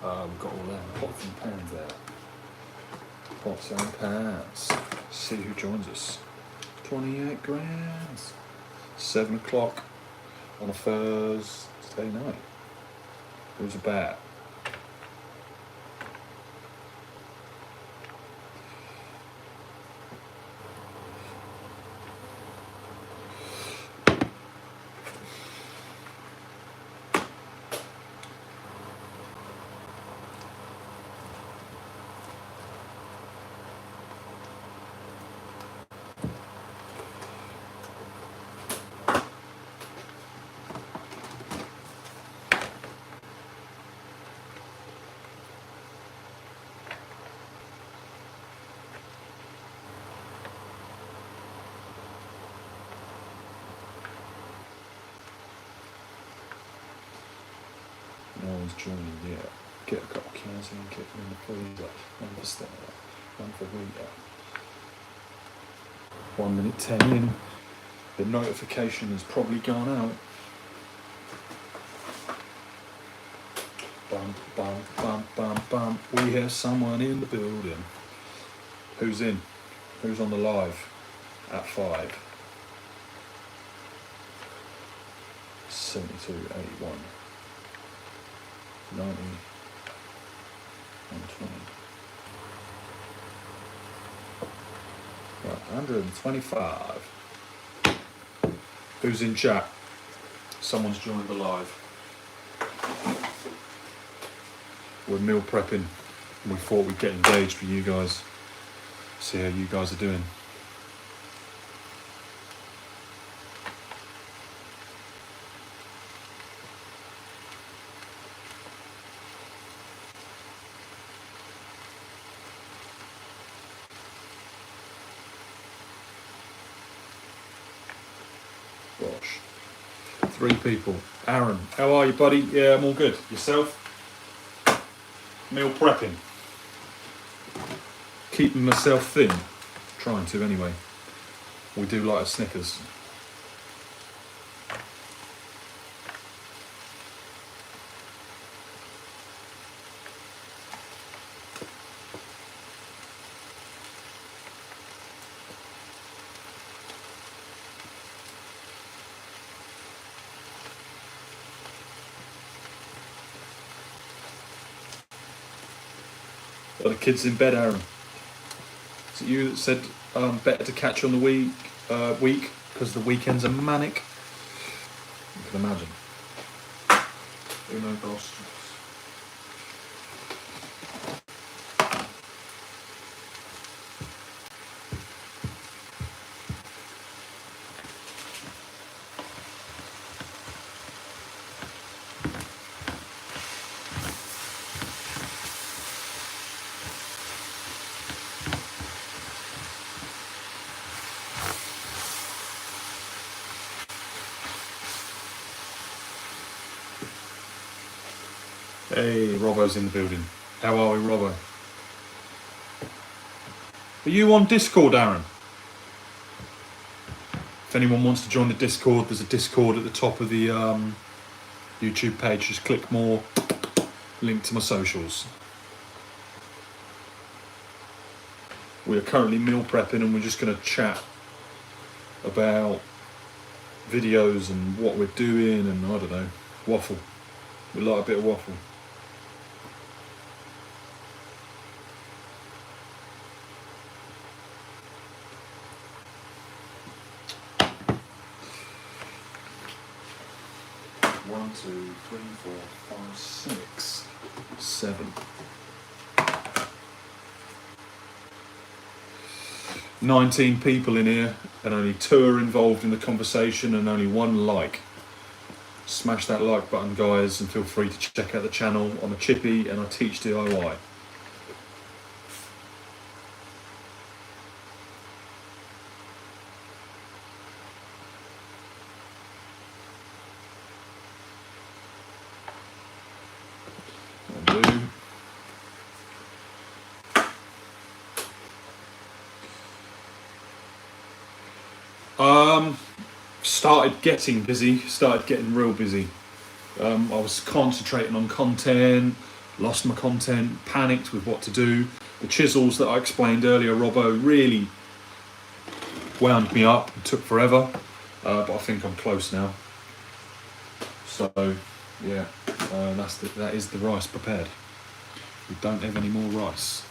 We've got all them pots and pans there. Pots and pans. See who joins us. 28 grams. 7 o'clock on a Thursday night. Who's a bat? No one's joining yet. Get a couple cans in, get them in the freezer. One for Stella, one for Rita. 1 minute 10 in. The notification has probably gone out. Bum, bum, bum, bum, bum. We have someone in the building. Who's in? Who's on the live at 5? 72, 81. 90, 120. Right, 125. Who's in chat? Someone's joined the live. We're meal prepping. We thought we'd get engaged with you guys. See how you guys are doing. Gosh. 3 people. Aaron, how are you, buddy? Yeah, I'm all good. Yourself? Meal prepping. Keeping myself thin. Trying to, anyway. We do like a Snickers. Are the kids in bed, Aaron? Is it you that said better to catch on the week because the weekends are manic? You can imagine. Uno, dos. Hey, Robbo's in the building. How are we, Robbo? Are you on Discord, Aaron? If anyone wants to join the Discord, there's a Discord at the top of the YouTube page. Just click more, link to my socials. We are currently meal prepping and we're just going to chat about videos and what we're doing and, I don't know, waffle. We like a bit of waffle. One, 2, 3, 4, 5, 6, 7. 19 people in here and only 2 are involved in the conversation and only 1 like. Smash that like button, guys, and feel free to check out the channel. I'm a chippy and I teach DIY. Started getting busy, started getting real busy. I was concentrating on content, lost my content, panicked with what to do. The chisels that I explained earlier, Robbo, really wound me up, took forever, but I think I'm close now. So yeah, that is the rice prepared. We don't have any more rice.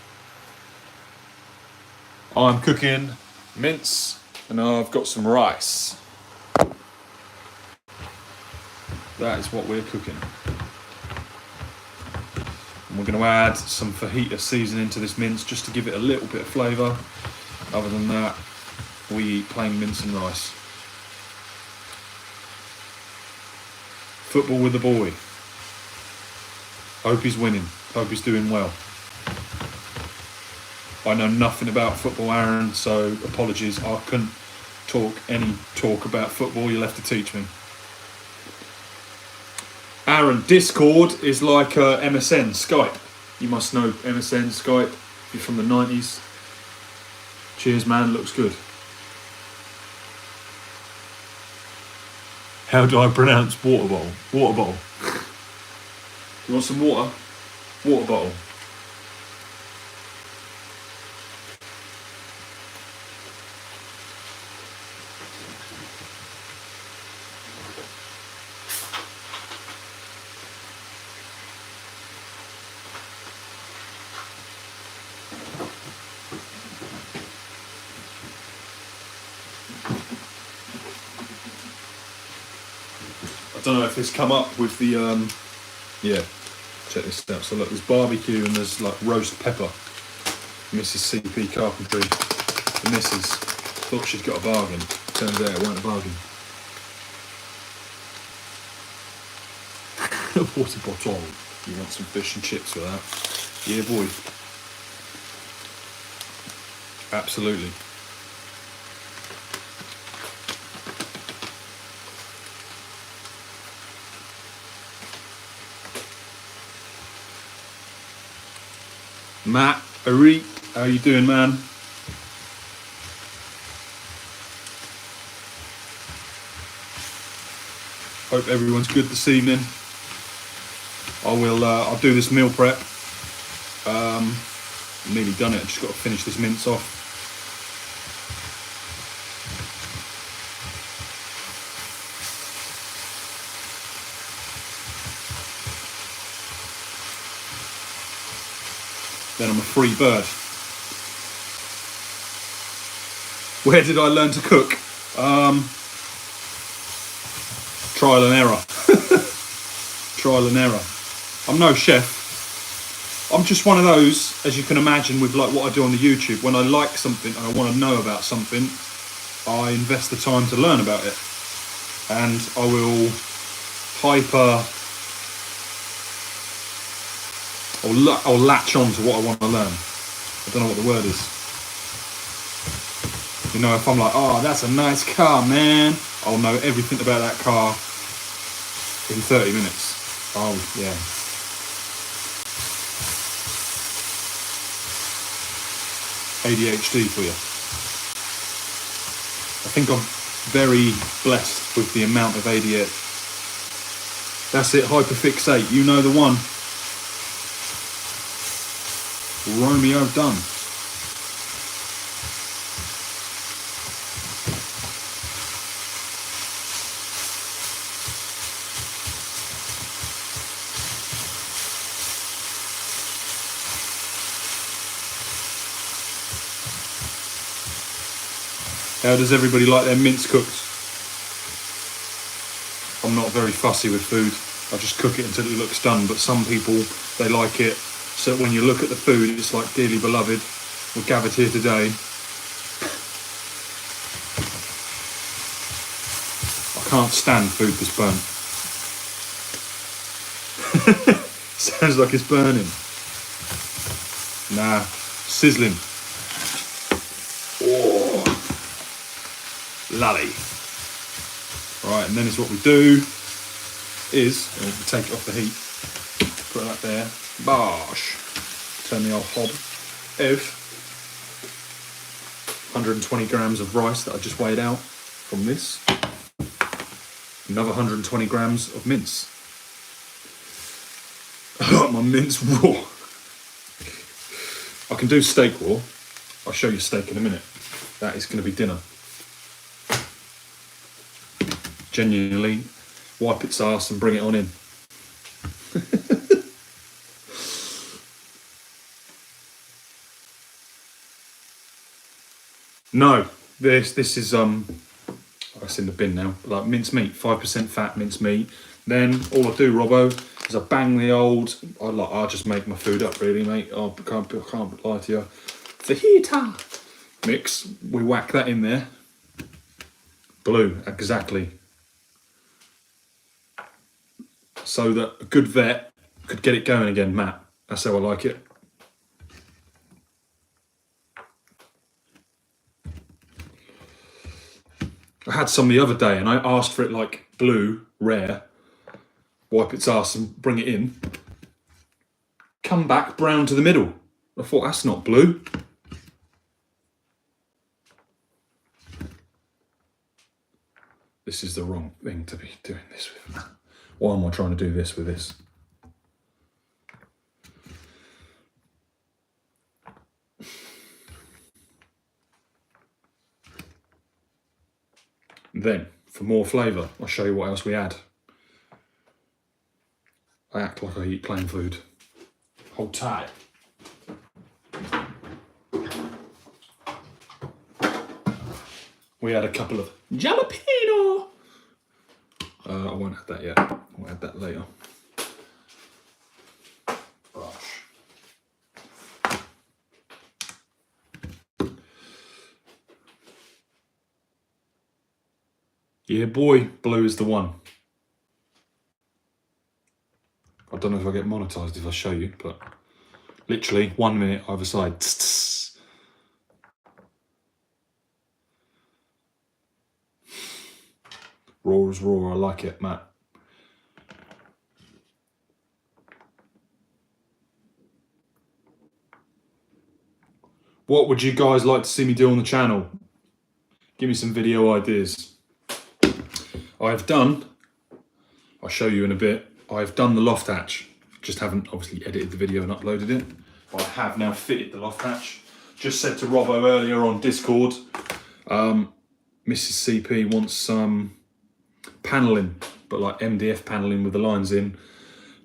I'm cooking mince and I've got some rice. That is what we're cooking. And we're going to add some fajita seasoning to this mince just to give it a little bit of flavour. Other than that, we eat plain mince and rice. Football with the boy. Hope he's winning. Hope he's doing well. I know nothing about football, Aaron, so apologies. I couldn't talk about football. You'll have to teach me. Aaron, Discord is like MSN, Skype. You must know MSN, Skype. If you're from the 90s. Cheers, man. Looks good. How do I pronounce water bottle? Water bottle. You want some water? Water bottle. I don't know if this come up with the yeah, check this out. So look, there's barbecue and there's like roast pepper. Mrs. CP Carpentry, the missus, thought she'd got a bargain. Turns out it weren't a bargain. Water bottle. You want some fish and chips with that? Yeah, boy. Absolutely. Matt, Ari, how you doing, man? Hope everyone's good this evening. I'll do this meal prep. Nearly done it. I just got to finish this mince off. Then I'm a free bird. Where did I learn to cook? Trial and error. Trial and error. I'm no chef. I'm just one of those, as you can imagine, with like what I do on the YouTube. When I like something and I want to know about something, I invest the time to learn about it, and I will I'll latch on to what I want to learn. I don't know what the word is. You know, if I'm like, oh, that's a nice car, man, I'll know everything about that car in 30 minutes. Oh, yeah. ADHD for you. I think I'm very blessed with the amount of ADHD. That's it, hyperfixate. You know the one. Romeo done. How does everybody like their mince cooked? I'm not very fussy with food. I just cook it until it looks done, but some people, they like it. So when you look at the food, it's like, dearly beloved, we're gathered here today. I can't stand food that's burnt. Sounds like it's burning. Nah, sizzling. Oh, lolly. Right, and then is what we do is, we take it off the heat, put it up there, bosh, turn the old hob of 120 grams of rice that I just weighed out from this, another 120 grams of mince. My mince raw. I can do steak raw. I'll show you steak in a minute. That is going to be dinner. Genuinely, wipe its arse and bring it on in. No, this is it's in the bin now. Like mince meat, 5% fat mince meat. Then all I do, Robbo, is I bang the old. I just make my food up, really, mate. I can't lie to you. Fajita mix. We whack that in there. Blue, exactly. So that a good vet could get it going again, Matt. That's how I like it. I had some the other day and I asked for it like blue, rare, wipe its ass and bring it in. Come back brown to the middle. I thought, that's not blue. This is the wrong thing to be doing this with. Why am I trying to do this with this? Then, for more flavour, I'll show you what else we add. I act like I eat plain food. Hold tight. We had a couple of jalapeno. I won't add that yet. I'll add that later. Brush. Yeah, boy, blue is the one. I don't know if I get monetized if I show you, but literally 1 minute either side. Raw is raw, I like it, Matt. What would you guys like to see me do on the channel? Give me some video ideas. I've done, I'll show you in a bit, I've done the loft hatch. Just haven't obviously edited the video and uploaded it. But I have now fitted the loft hatch. Just said to Robbo earlier on Discord, Mrs. CP wants some panelling, but like MDF panelling with the lines in,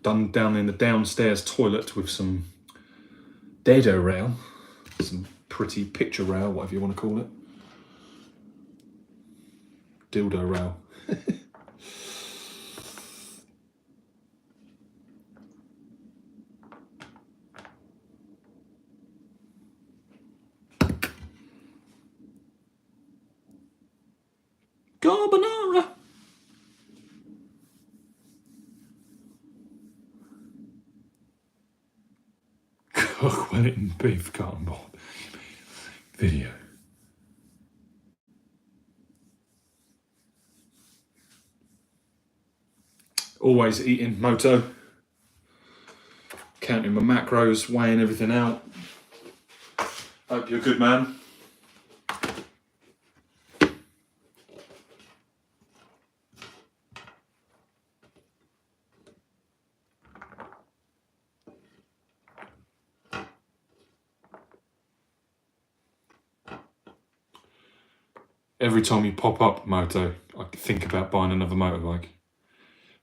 done down in the downstairs toilet with some dado rail, some pretty picture rail, whatever you want to call it. Dildo rail. Carbonara. Cook Wellington beef carton board video. Always eating moto, counting my macros, weighing everything out. Hope you're a good man. Every time you pop up moto, I think about buying another motorbike.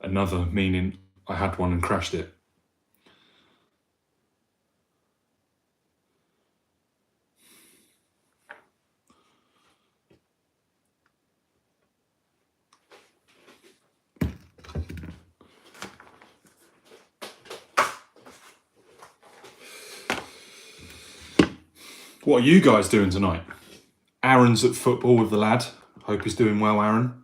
Another meaning I had one and crashed it. What are you guys doing tonight? Aaron's at football with the lad. Hope he's doing well, Aaron.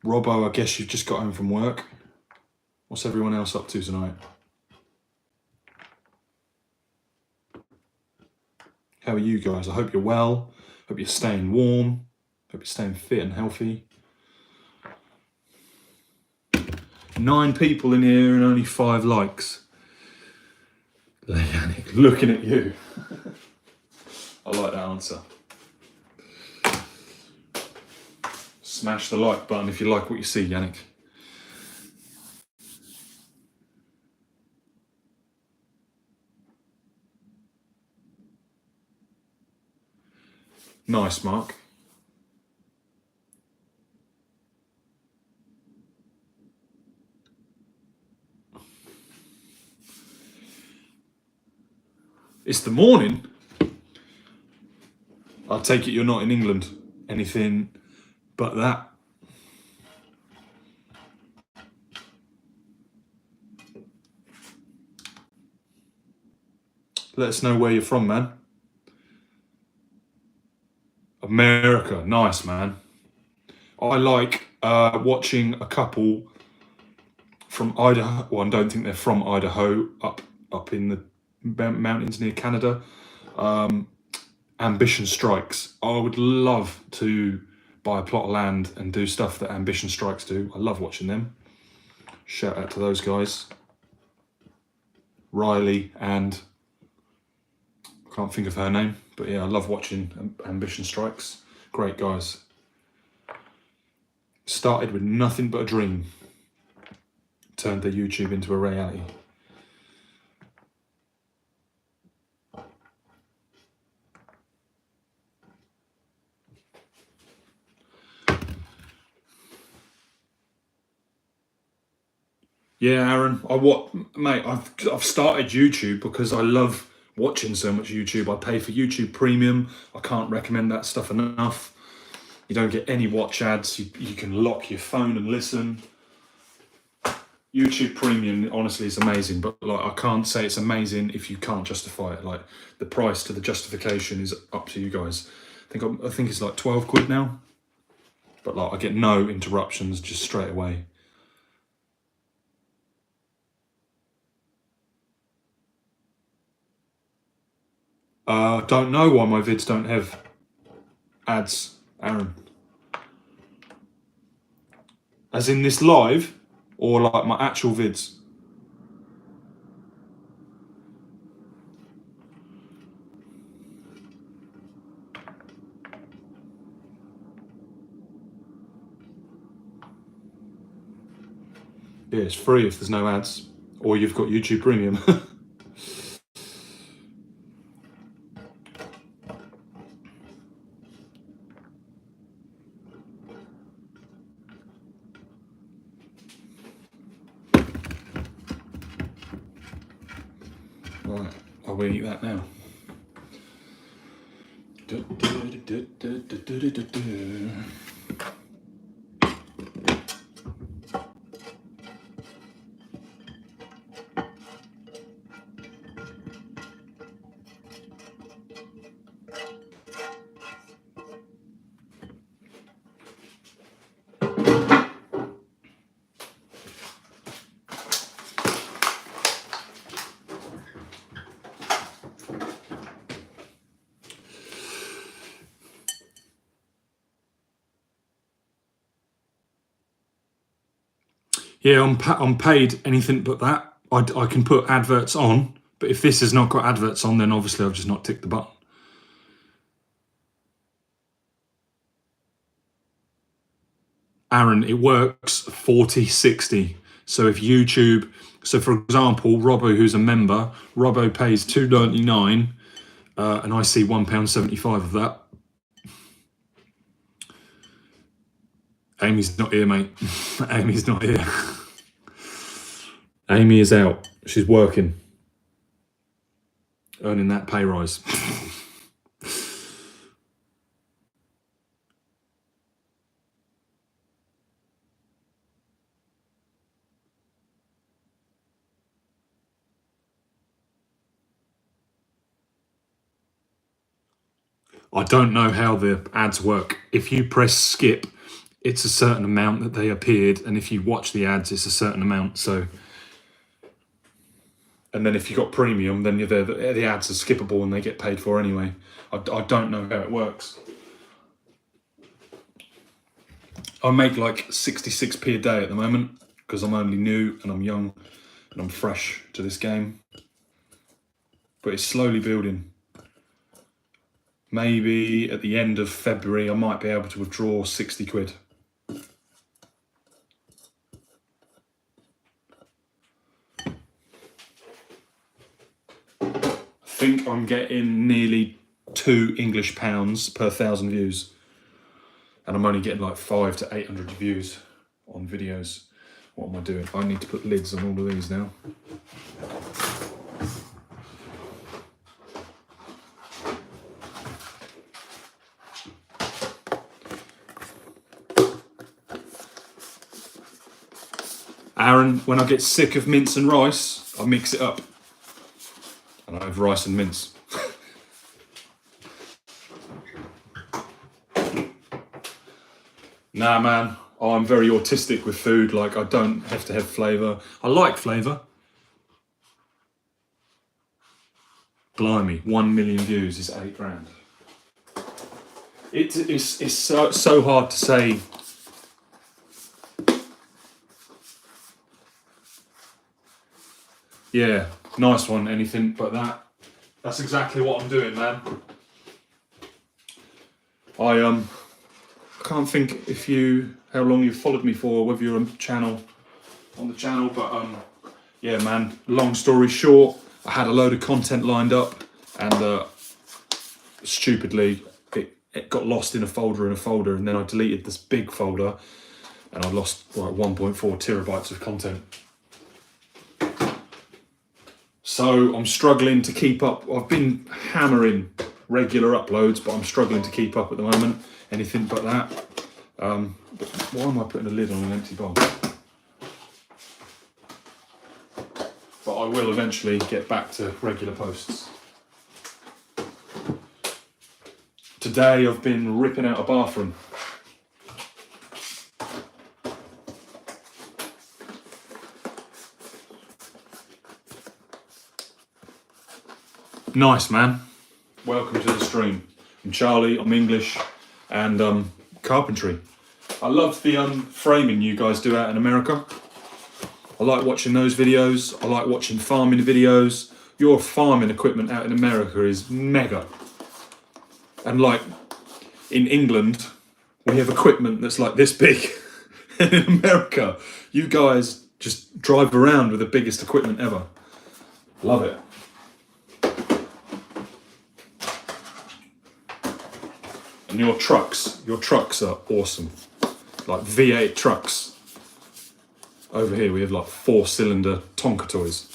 Robbo, I guess you've just got home from work. What's everyone else up to tonight? How are you guys? I hope you're well. Hope you're staying warm. Hope you're staying fit and healthy. 9 people in here and only 5 likes. Yannick, looking at you. I like that answer. Smash the like button if you like what you see, Yannick. Nice, Mark. It's the morning. I take it you're not in England. Anything but that. Let us know where you're from, man. America. Nice, man. I like watching a couple from Idaho. Well, I don't think they're from Idaho, up in the mountains near Canada. Ambition Strikes. I would love to buy a plot of land and do stuff that Ambition Strikes do. I love watching them. Shout out to those guys. Riley and I can't think of her name, but yeah, I love watching Ambition Strikes. Great guys. Started with nothing but a dream. Turned their YouTube into a reality. Yeah, Aaron. Mate? I've started YouTube because I love watching so much YouTube. I pay for YouTube Premium. I can't recommend that stuff enough. You don't get any watch ads. You can lock your phone and listen. YouTube Premium honestly is amazing, but like I can't say it's amazing if you can't justify it. Like the price to the justification is up to you guys. I think it's like 12 quid now, but like I get no interruptions just straight away. Don't know why my vids don't have ads, Aaron. As in this live, or like my actual vids? Yeah, it's free if there's no ads, or you've got YouTube Premium. Right, I will eat that now. Yeah, I'm paid anything but that. I can put adverts on, but if this has not got adverts on, then obviously I've just not ticked the button. Aaron, it works 40-60. So if YouTube, so for example, Robbo, who's a member, Robbo pays $2.99, and I see £1.75 of that. Amy's not here, mate. Amy's not here. Amy is out. She's working, earning that pay rise. I don't know how the ads work. If you press skip, it's a certain amount that they appeared, and if you watch the ads, it's a certain amount. So, and then if you got premium, then the ads are skippable and they get paid for anyway. I don't know how it works. I make like 66p a day at the moment because I'm only new and I'm young and I'm fresh to this game. But it's slowly building. Maybe at the end of February, I might be able to withdraw 60 quid. I think I'm getting nearly 2 English pounds per 1,000 views. And I'm only getting like 500 to 800 views on videos. What am I doing? I need to put lids on all of these now. Aaron, when I get sick of mince and rice, I mix it up. And I have rice and mince. Nah, man, I'm very autistic with food. Like, I don't have to have flavour. I like flavour. Blimey, 1 million views is 8 grand. It's so hard to say. Yeah, nice one, anything but that. That's exactly what I'm doing, man. I can't think how long you've followed me for, whether you're on the channel, but yeah, man, long story short, I had a load of content lined up, and stupidly, it got lost in a folder, and then I deleted this big folder, and I lost like 1.4 terabytes of content. So I'm struggling to keep up. I've been hammering regular uploads, but I'm struggling to keep up at the moment. Anything but that. Why am I putting a lid on an empty bowl? But I will eventually get back to regular posts. Today I've been ripping out a bathroom. Nice, man. Welcome to the stream. I'm Charlie, I'm English, and Carpentry. I love the framing you guys do out in America. I like watching those videos. I like watching farming videos. Your farming equipment out in America is mega. And like in England, we have equipment that's like this big. And in America, you guys just drive around with the biggest equipment ever. Love it. And your trucks are awesome. Like V8 trucks. Over here we have like 4-cylinder Tonka toys.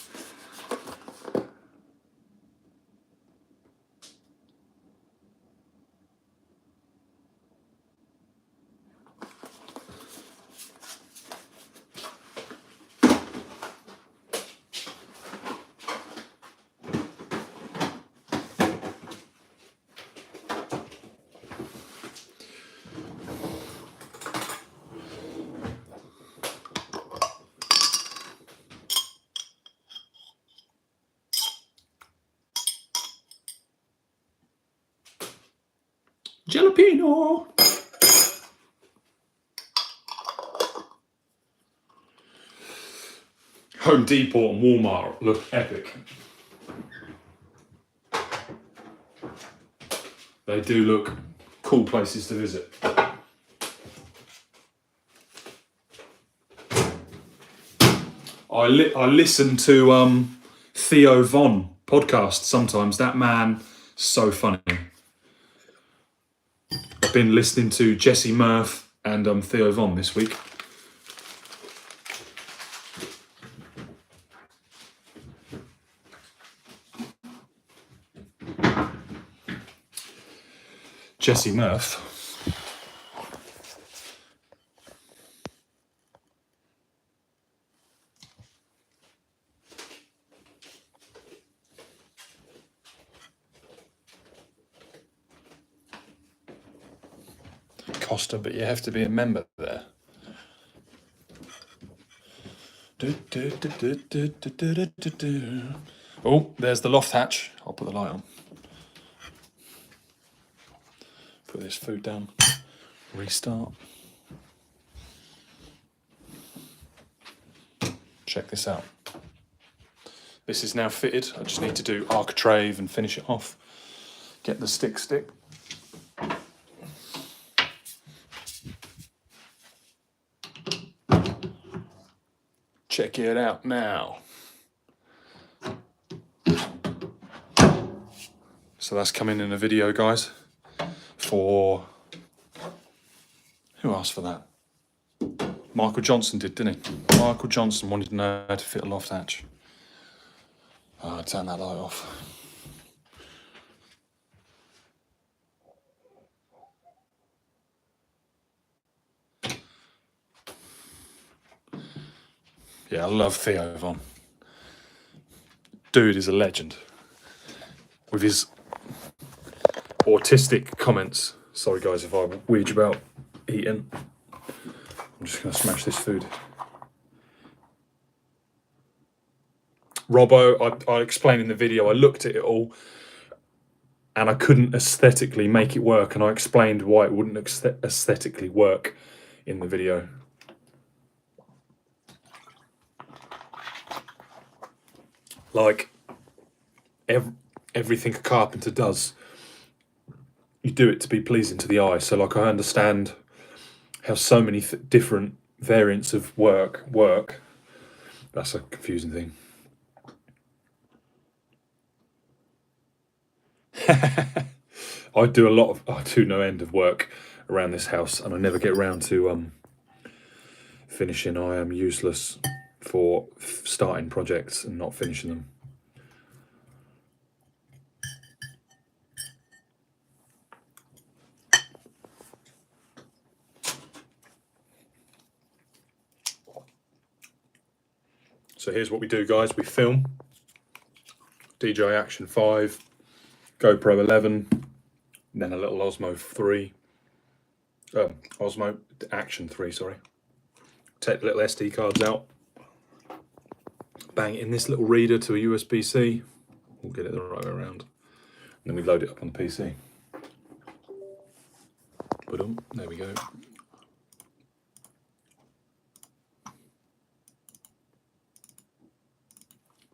Jalapeno! Home Depot and Walmart look epic. They do look cool places to visit. I listen to Theo Von podcast sometimes. That man, so funny. I've been listening to Jesse Murph and Theo Von this week. Jesse Murph. Costa, but you have to be a member there. Oh, there's the loft hatch. I'll put the light on. Put this food down. Restart. Check this out. This is now fitted. I just need to do architrave and finish it off. Get the stick. Check it out now. So that's coming in a video, guys, for... Who asked for that? Michael Johnson did, didn't he? Michael Johnson wanted to know how to fit a loft hatch. Oh, turn that light off. Yeah, I love Theo Von. Dude is a legend. With his autistic comments. Sorry guys if I wheege about eating. I'm just going to smash this food. Robbo, I explained in the video, I looked at it all and I couldn't aesthetically make it work, and I explained why it wouldn't aesthetically work in the video. Like, everything a carpenter does, you do it to be pleasing to the eye. So like, I understand how so many different variants of work. That's a confusing thing. I do no end of work around this house, and I never get around to finishing. I am useless for starting projects and not finishing them. So here's what we do, guys. We film DJI Action 5, GoPro 11, and then a little Osmo 3. Osmo Action 3, sorry. Take the little SD cards out, bang it in this little reader to a USB-C. We'll get it the right way around. And then we load it up on the PC. Boom, there we go.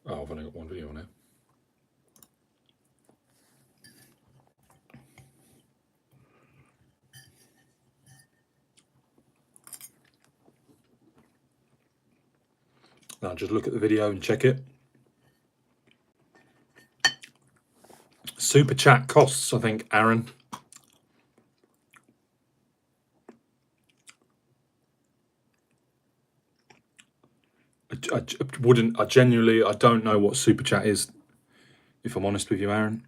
Oh, I've only got one video on it. Now just look at the video and check it. Super chat costs, I think, Aaron. I genuinely, I don't know what super chat is, if I'm honest with you, Aaron.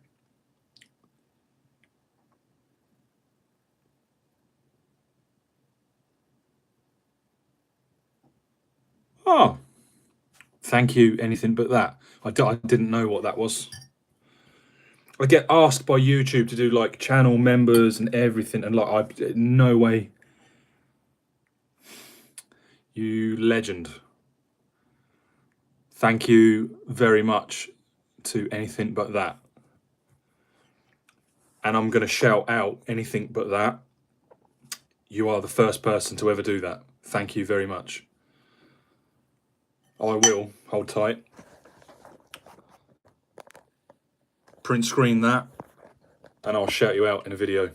Oh, thank you, anything but that. I didn't know what that was. I get asked by YouTube to do like channel members and everything, and like, no way. You legend. Thank you very much to anything but that. And I'm going to shout out anything but that. You are the first person to ever do that. Thank you very much. I will. Hold tight. Print screen that, and I'll shout you out in a video.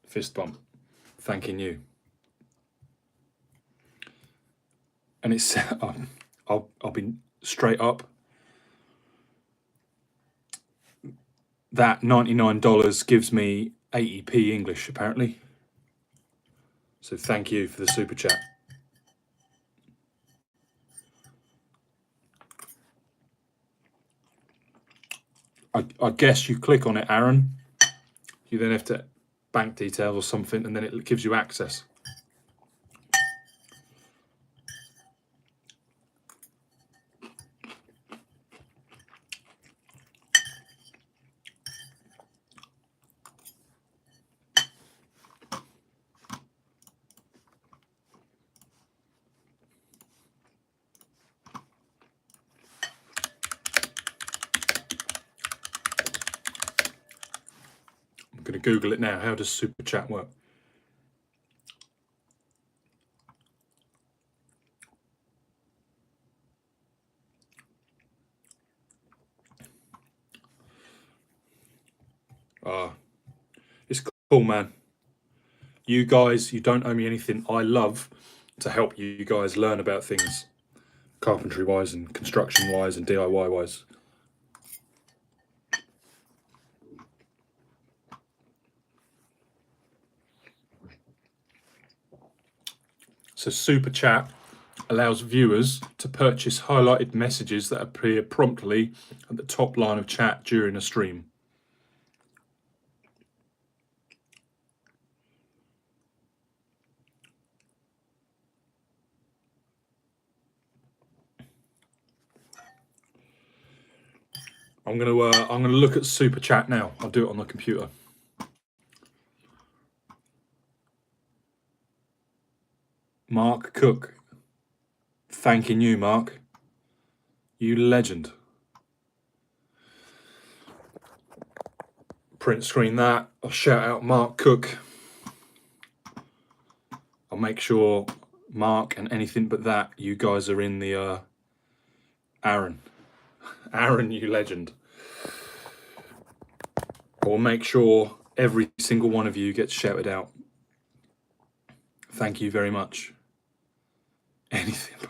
Fist bump. Thanking you. And it's, I'll be straight up. That $99 gives me 80p English, apparently. So thank you for the super chat. I guess you click on it, Aaron. You then have to bank details or something, and then it gives you access. I'm going to Google it now. How does super chat work? It's cool, man. You guys, you don't owe me anything. I love to help you guys learn about things, carpentry wise and construction wise and DIY wise. So Super Chat allows viewers to purchase highlighted messages that appear promptly at the top line of chat during a stream. I'm gonna look at Super Chat now. I'll do it on the computer. Mark Cook, thanking you, Mark. You legend. Print screen that. I'll shout out Mark Cook. I'll make sure Mark and anything but that, you guys are in the Aaron, you legend. I'll make sure every single one of you gets shouted out. Thank you very much. Anything but...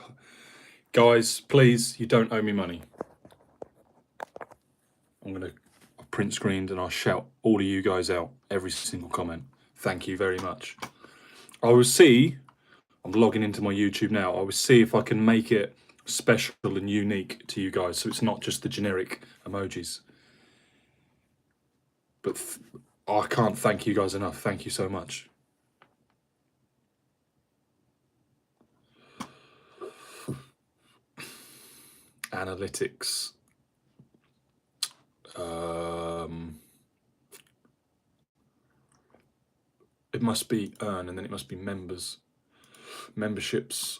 Guys, please, you don't owe me money. I'm gonna print screened and I'll shout all of you guys out, every single comment. Thank you very much. I will see, I'm logging into my YouTube now, I will see if I can make it special and unique to you guys, so it's not just the generic emojis. But I can't thank you guys enough. Thank you so much. Analytics. It must be earn, and then it must be members. Memberships.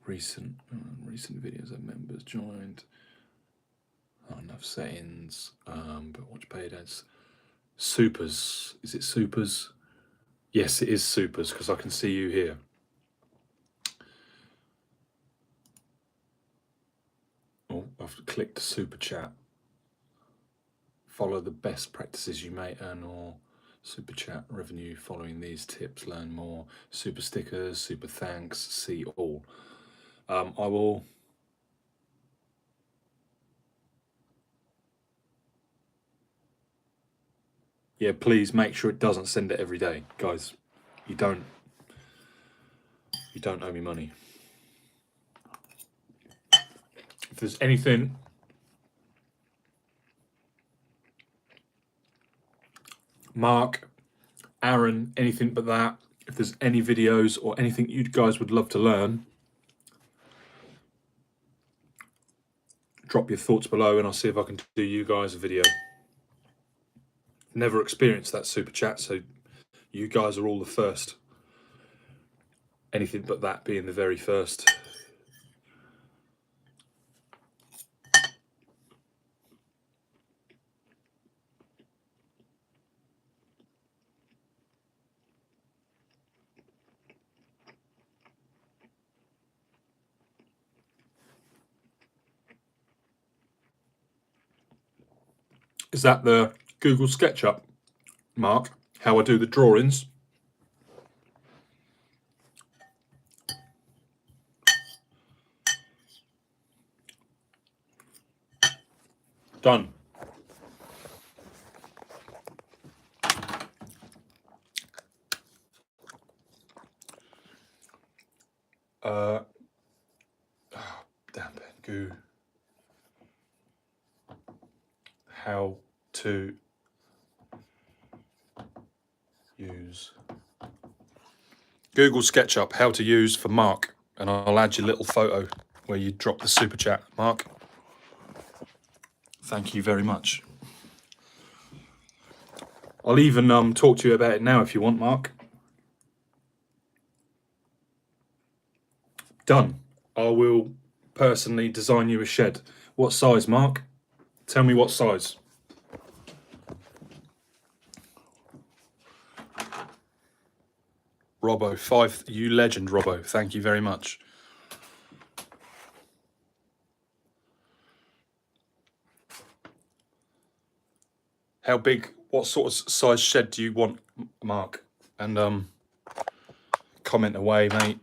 Recent videos of members joined. Not enough settings. But watch paid ads. Supers. Is it supers? Yes, it is supers because I can see you here. Oh, I've clicked super chat. Follow the best practices you may earn more super chat revenue following these tips. Learn more. Super stickers, super thanks, see all. I will. Yeah, please make sure it doesn't send it every day, guys. You don't owe me money. If there's anything Mark, Aaron, anything but that, if there's any videos or anything you guys would love to learn, drop your thoughts below and I'll see if I can do you guys a video. Never experienced that super chat, so you guys are all the first. Anything but that being the very first. Is that the Google SketchUp, Mark? How I do the drawings? Done. Damn it, goo. How to use Google SketchUp, how to use for Mark, and I'll add your little photo where you drop the super chat, Mark. Thank you very much. I'll even talk to you about it now if you want, Mark. Done. I will personally design you a shed. What size, Mark? Tell me what size. Robbo, 5, you legend, Robbo. Thank you very much. How big, what sort of size shed do you want, Mark? And comment away, mate.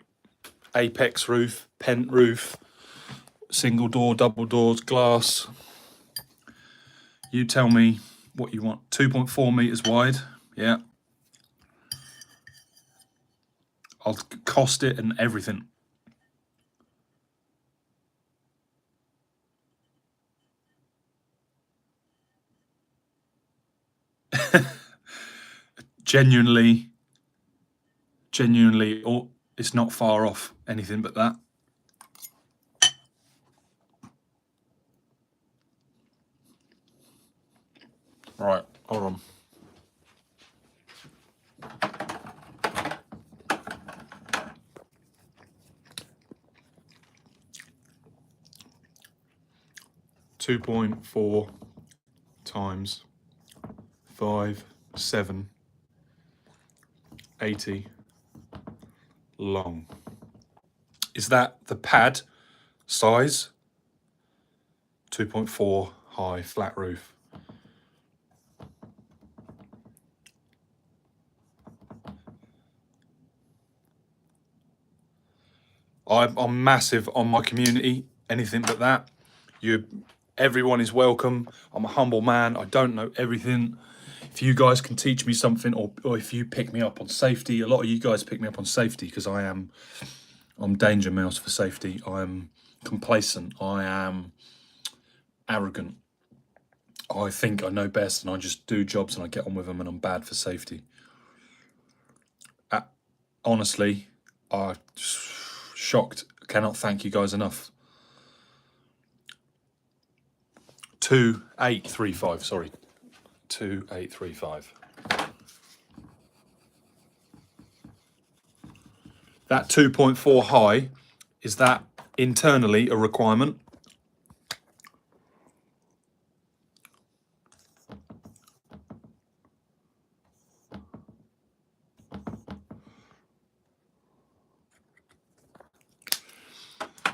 Apex roof, pent roof, single door, double doors, glass. You tell me what you want. 2.4 meters wide, yeah. I'll cost it and everything. Genuinely, oh, it's not far off anything but that. Right, hold on. .4 times 5, 7, 80 long. Is that the pad size? 2.4 high, flat roof. I'm massive on my community, anything but that. Everyone is welcome. I'm a humble man. I don't know everything. If you guys can teach me something, or if you pick me up on safety, a lot of you guys pick me up on safety because I'm danger mouse for safety. I'm complacent. I am arrogant. I think I know best and I just do jobs and I get on with them, and I'm bad for safety. Honestly, I'm shocked. Cannot thank you guys enough. 2835, sorry. 2835. That 2.4 high, is that internally a requirement?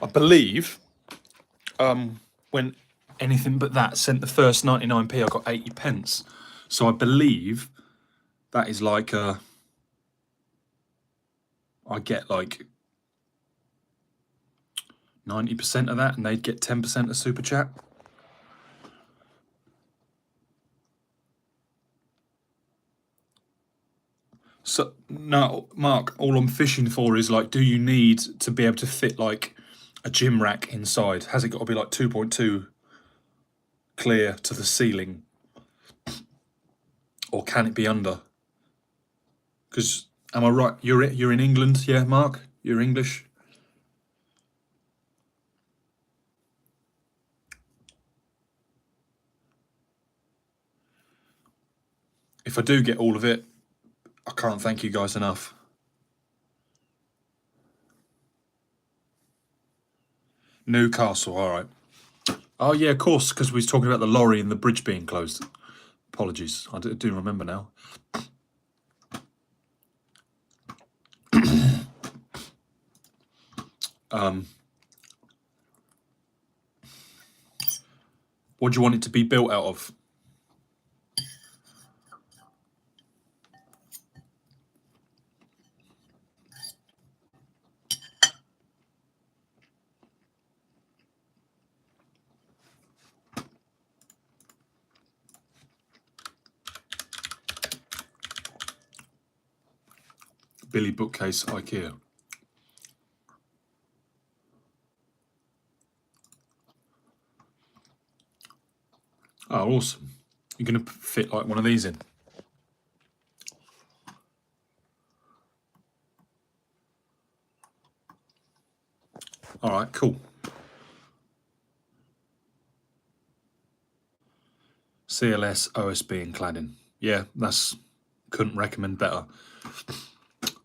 I believe when anything but that sent the first 99p, I got 80 pence. So I believe that is like I get like 90% of that and they'd get 10% of super chat. So no, Mark, all I'm fishing for is like, do you need to be able to fit like a gym rack inside? Has it got to be like 2.2 clear to the ceiling? Or can it be under? Because, am I right? You're in England, yeah, Mark? You're English? If I do get all of it, I can't thank you guys enough. Newcastle, all right. Oh, yeah, of course, because we was talking about the lorry and the bridge being closed. Apologies, I do remember now. What do you want it to be built out of? Billy bookcase, IKEA. Oh, awesome. You're going to fit like one of these in. All right, cool. CLS, OSB and cladding. Yeah, couldn't recommend better.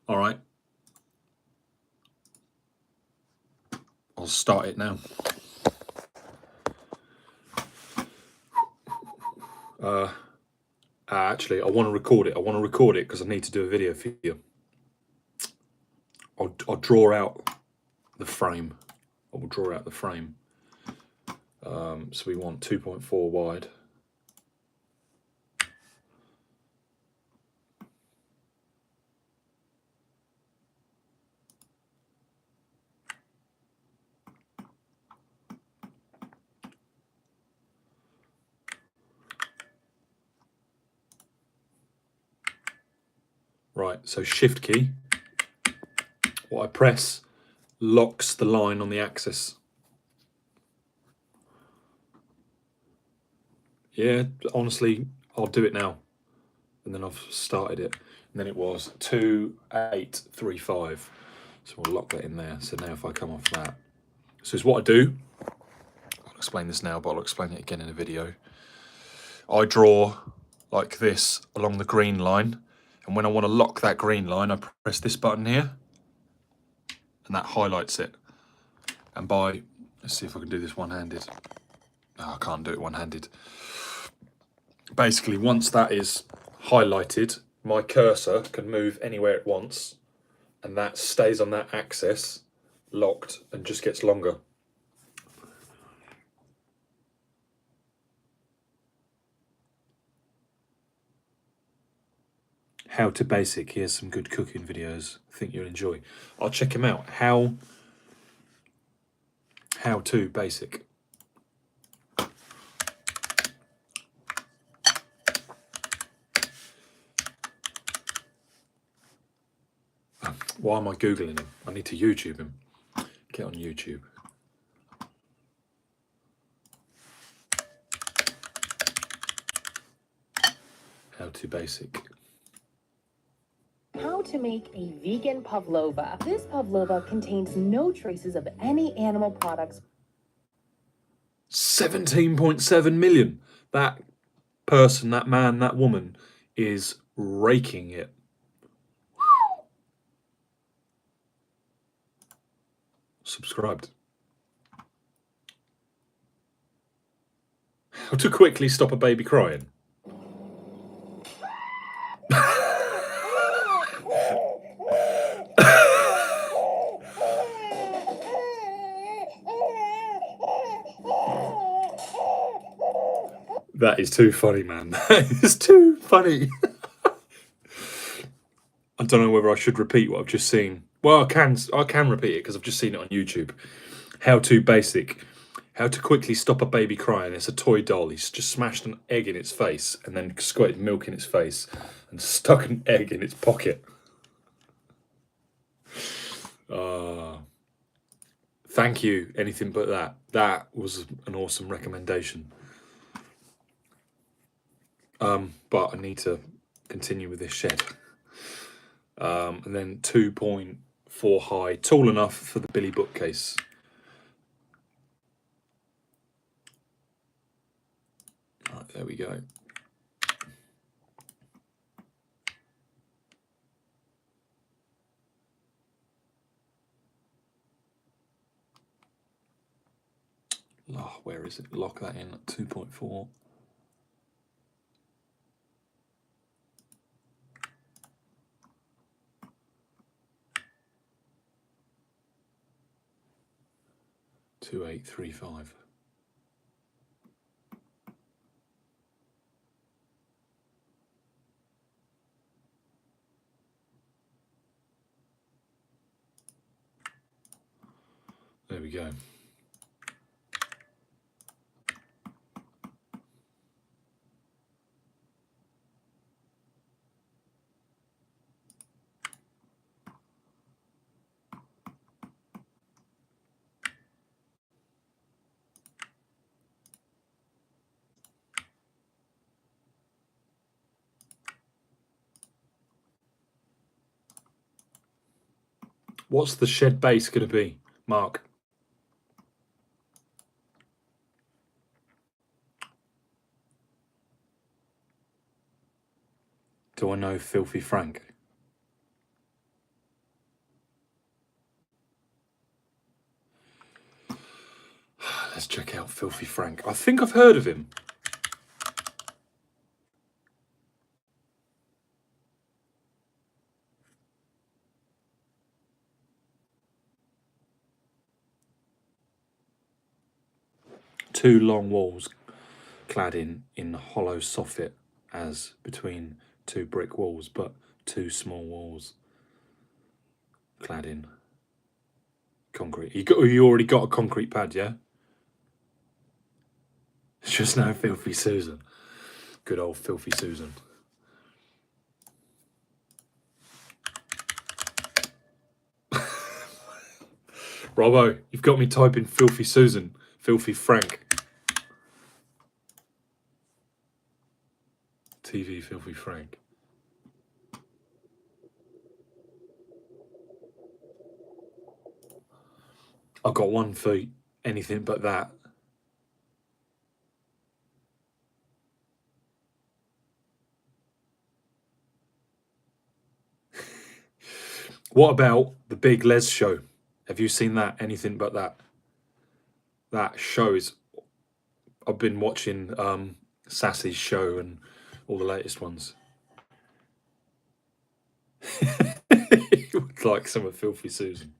All right. I'll start it now. Actually, I want to record it. I want to record it because I need to do a video for you. I'll draw out the frame. I will draw out the frame. So we want 2.4 wide. Right, so shift key, what I press locks the line on the axis. Yeah, honestly, I'll do it now. And then I've started it. And then it was 2835. So we'll lock that in there. So now if I come off that. So it's what I do. I'll explain this now, but I'll explain it again in a video. I draw like this along the green line. And when I want to lock that green line, I press this button here. And that highlights it. And let's see if I can do this one-handed. No, I can't do it one-handed. Basically, once that is highlighted, my cursor can move anywhere it wants, and that stays on that axis, locked, and just gets longer. How to Basic. Here's some good cooking videos I think you'll enjoy. I'll check them out. How to Basic. Why am I Googling him? I need to YouTube him. Get on YouTube. How to Basic. How to make a vegan pavlova. This pavlova contains no traces of any animal products. 17.7 million. That person, that man, that woman is raking it. Subscribed. How to quickly stop a baby crying. That is too funny, man. That is too funny. I don't know whether I should repeat what I've just seen. Well, I can repeat it because I've just seen it on YouTube. How to Basic. How to quickly stop a baby crying. It's a toy doll. He's just smashed an egg in its face and then squirted milk in its face and stuck an egg in its pocket. Thank you, anything but that. That was an awesome recommendation. But I need to continue with this shed. And then 2.4 high, tall enough for the Billy bookcase. Right, there we go. Oh, where is it? Lock that in at 2.4. $2,835. There we go. What's the shed base going to be, Mark? Do I know Filthy Frank? Let's check out Filthy Frank. I think I've heard of him. Two long walls clad in hollow soffit as between two brick walls, but two small walls clad in concrete. You already got a concrete pad, yeah? It's just no Filthy Susan. Good old Filthy Susan. Robbo, you've got me typing Filthy Susan, Filthy Frank. TV Filthy Frank. I've got one for anything but that. What about the Big Les show? Have you seen that? Anything but that? That show is. I've been watching Sassy's show and all the latest ones. Like some of Filthy Susan.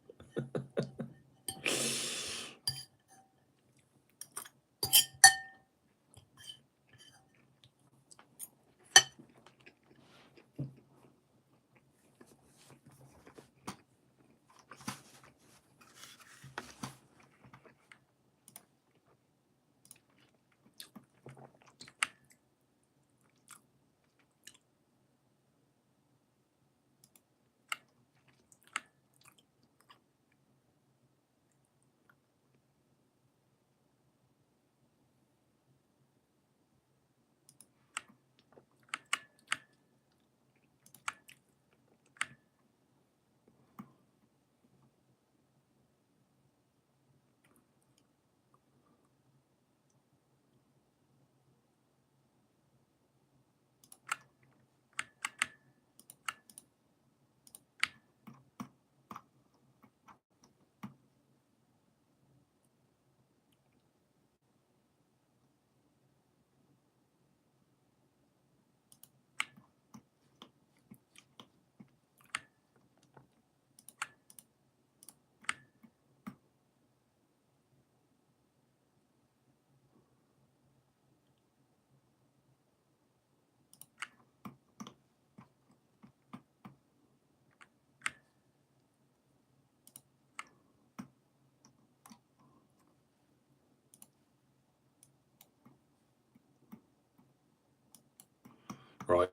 Right,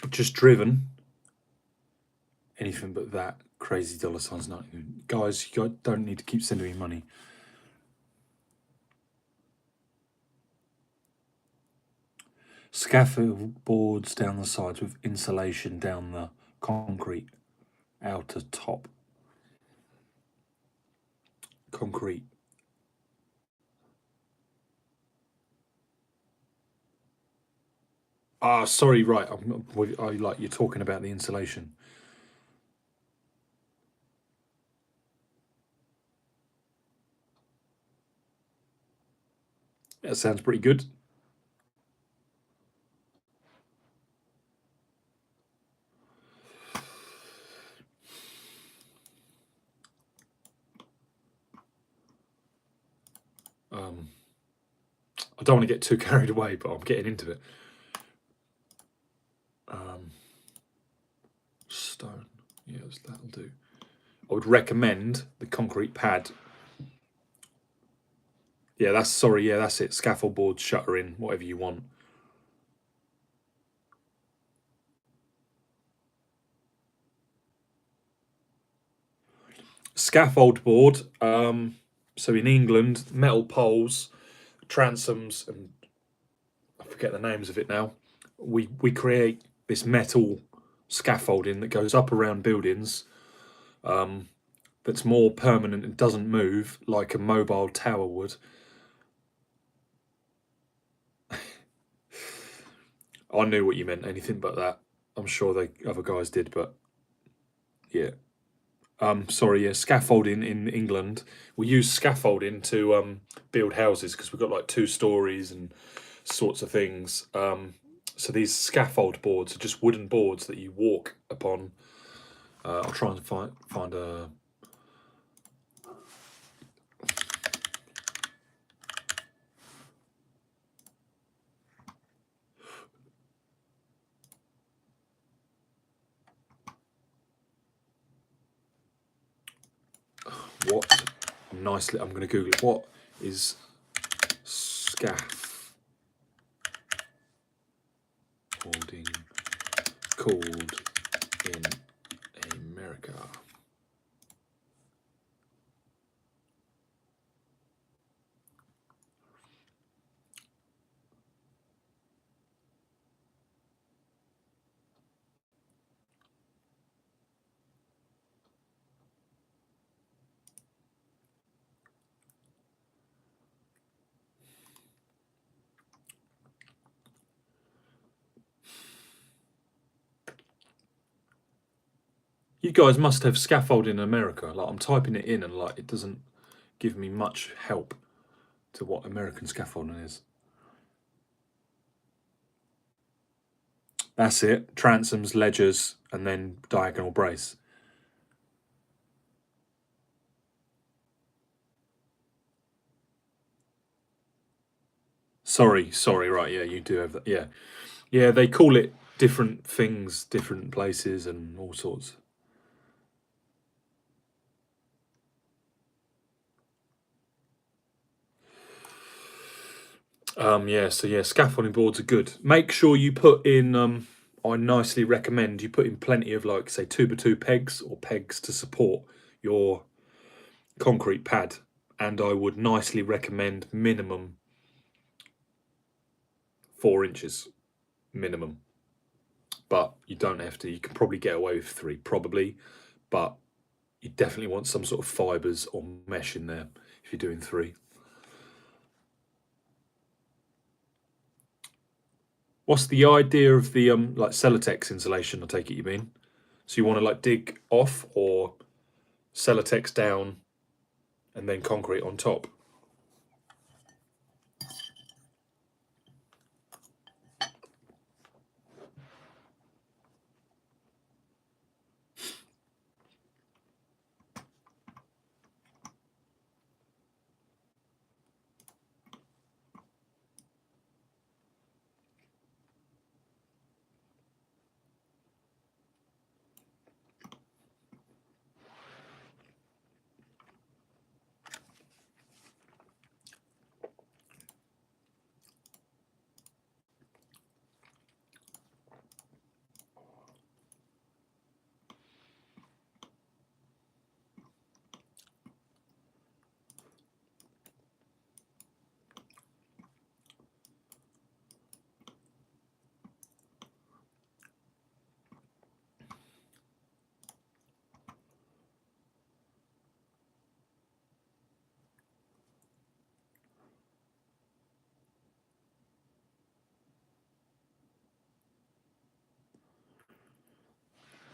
just driven. Anything but that. Crazy dollar signs. Not guys. You don't need to keep sending me money. Scaffold boards down the sides with insulation down the concrete outer top. Concrete. Ah, sorry. Right, like you're talking about the insulation. That sounds pretty good. I don't want to get too carried away, but I'm getting into it. Stone. Yes, that'll do. I would recommend the concrete pad. Yeah, that's it. Scaffold board, shuttering, whatever you want. Scaffold board. So in England, metal poles, transoms, and I forget the names of it now. We create this metal scaffolding that goes up around buildings. That's more permanent and doesn't move like a mobile tower would. I knew what you meant. Anything but that. I'm sure the other guys did, but yeah. Sorry, yeah, scaffolding in England. We use scaffolding to build houses because we've got like 2 stories and sorts of things. So these scaffold boards are just wooden boards that you walk upon. I'll try and find a. What nicely? I'm going to Google it. What is scaffolding called in America? You guys must have scaffolding in America. Like, I'm typing it in and like it doesn't give me much help to what American scaffolding is. That's it. Transoms, ledgers, and then diagonal brace. Sorry, right, yeah, you do have that. Yeah. Yeah, they call it different things, different places and all sorts. Yeah, so yeah, scaffolding boards are good. Make sure you put in, I nicely recommend you put in plenty of, like, say, 2x2 pegs or pegs to support your concrete pad. And I would nicely recommend minimum 4 inches, minimum. But you don't have to. You can probably get away with 3, probably. But you definitely want some sort of fibres or mesh in there if you're doing 3. What's the idea of the like Celotex insulation? I take it you mean. So you want to like dig off or Celotex down and then concrete on top?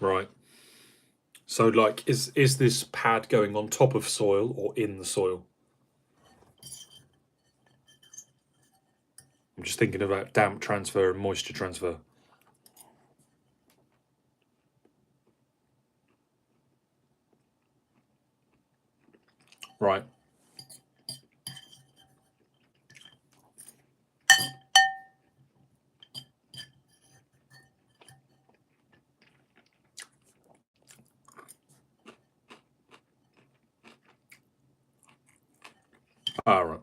Right. So like is this pad going on top of soil or in the soil? I'm just thinking about damp transfer and moisture transfer. Right. All right.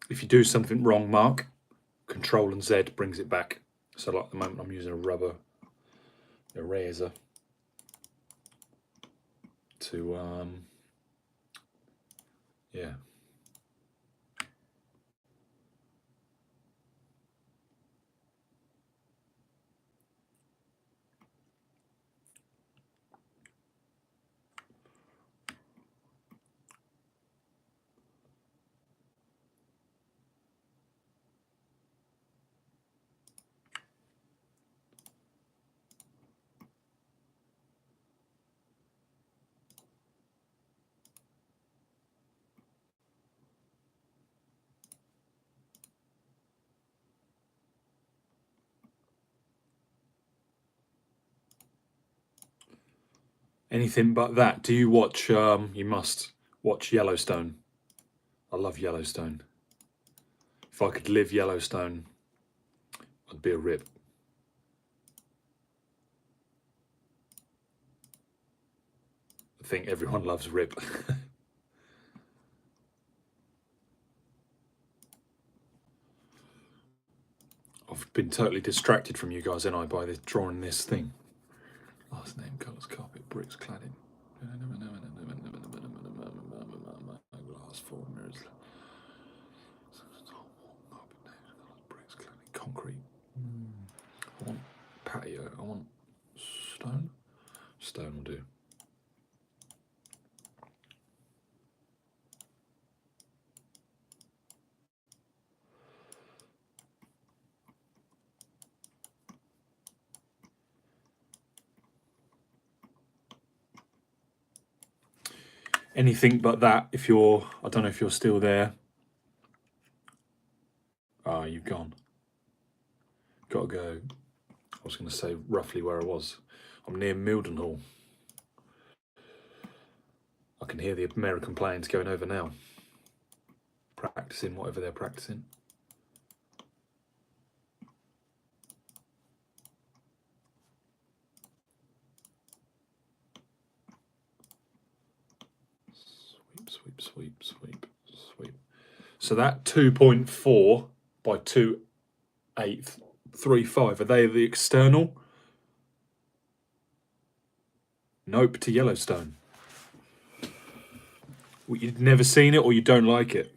If you do something wrong, Mark, Control and Z brings it back. So like at the moment I'm using a rubber eraser to yeah. Anything but that. Do you watch you must watch Yellowstone. I love Yellowstone. If I could live Yellowstone, I'd be a rip. I think everyone loves rip. I've been totally distracted from you guys, ain't I, by this, drawing this thing. Last name, colours, carpet, bricks, cladding. Glass, four mirrors. Bricks, cladding, concrete. I want patio. I want stone. Stone will do. Anything but that, if you're, I don't know if you're still there. Ah, you've gone. Gotta go. I was going to say roughly where I was. I'm near Mildenhall. I can hear the American planes going over now. Practicing whatever they're practicing. Sweep, sweep, sweep, sweep. So that 2.4 by 2.835, are they the external? Nope, to Yellowstone. Well, you've never seen it or you don't like it?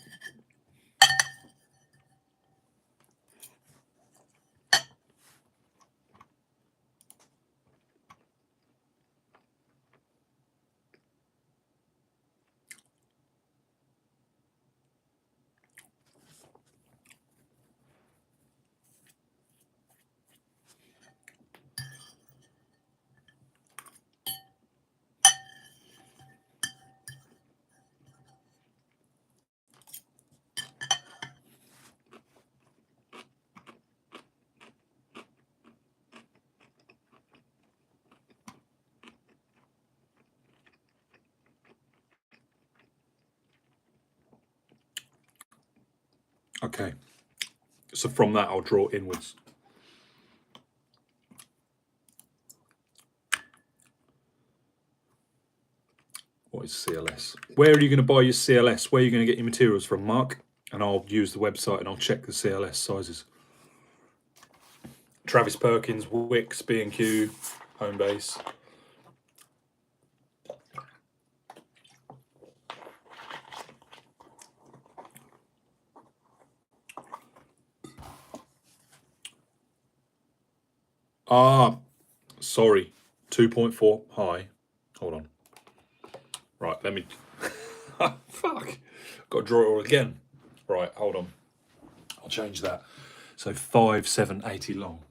Okay, so from that I'll draw inwards. What is CLS? Where are you going to buy your CLS? Where are you going to get your materials from, Mark? And I'll use the website and I'll check the CLS sizes. Travis Perkins, Wix, B&Q, Homebase. Ah, sorry, 2.4 high. Hold on. Right, let me. Fuck. Got to draw it all again. Right, hold on. I'll change that. So 5, 7, 80 long.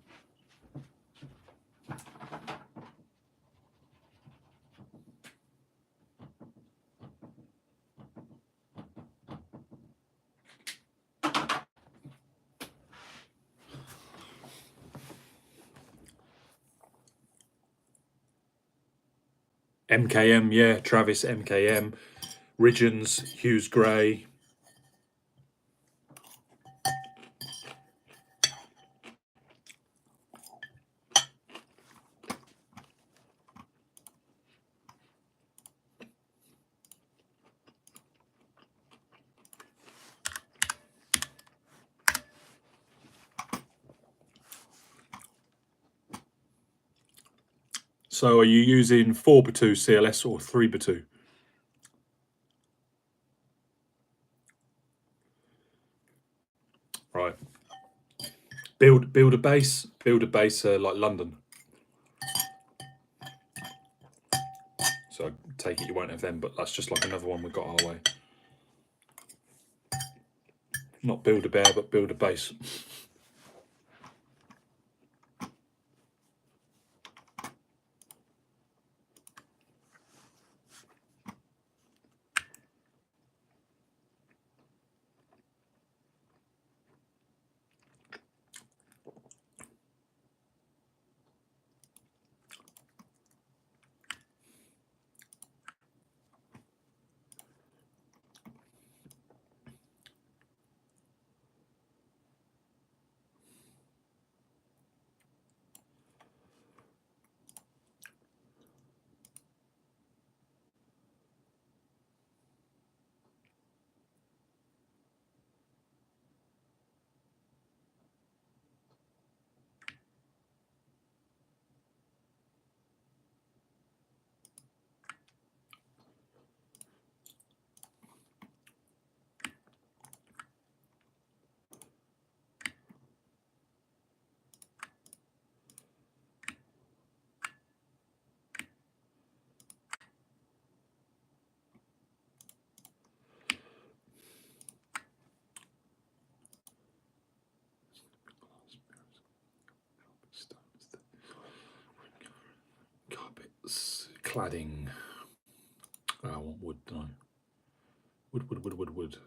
MKM, yeah, Travis MKM. Ridgeons, Hughes Gray. So are you using 4x2 CLS or 3x2? Right. Build a base like London. So I take it you won't have them, but that's just like another one we've got our way. Not build a bear, but build a base. Cladding. I want wood, don't I? Wood.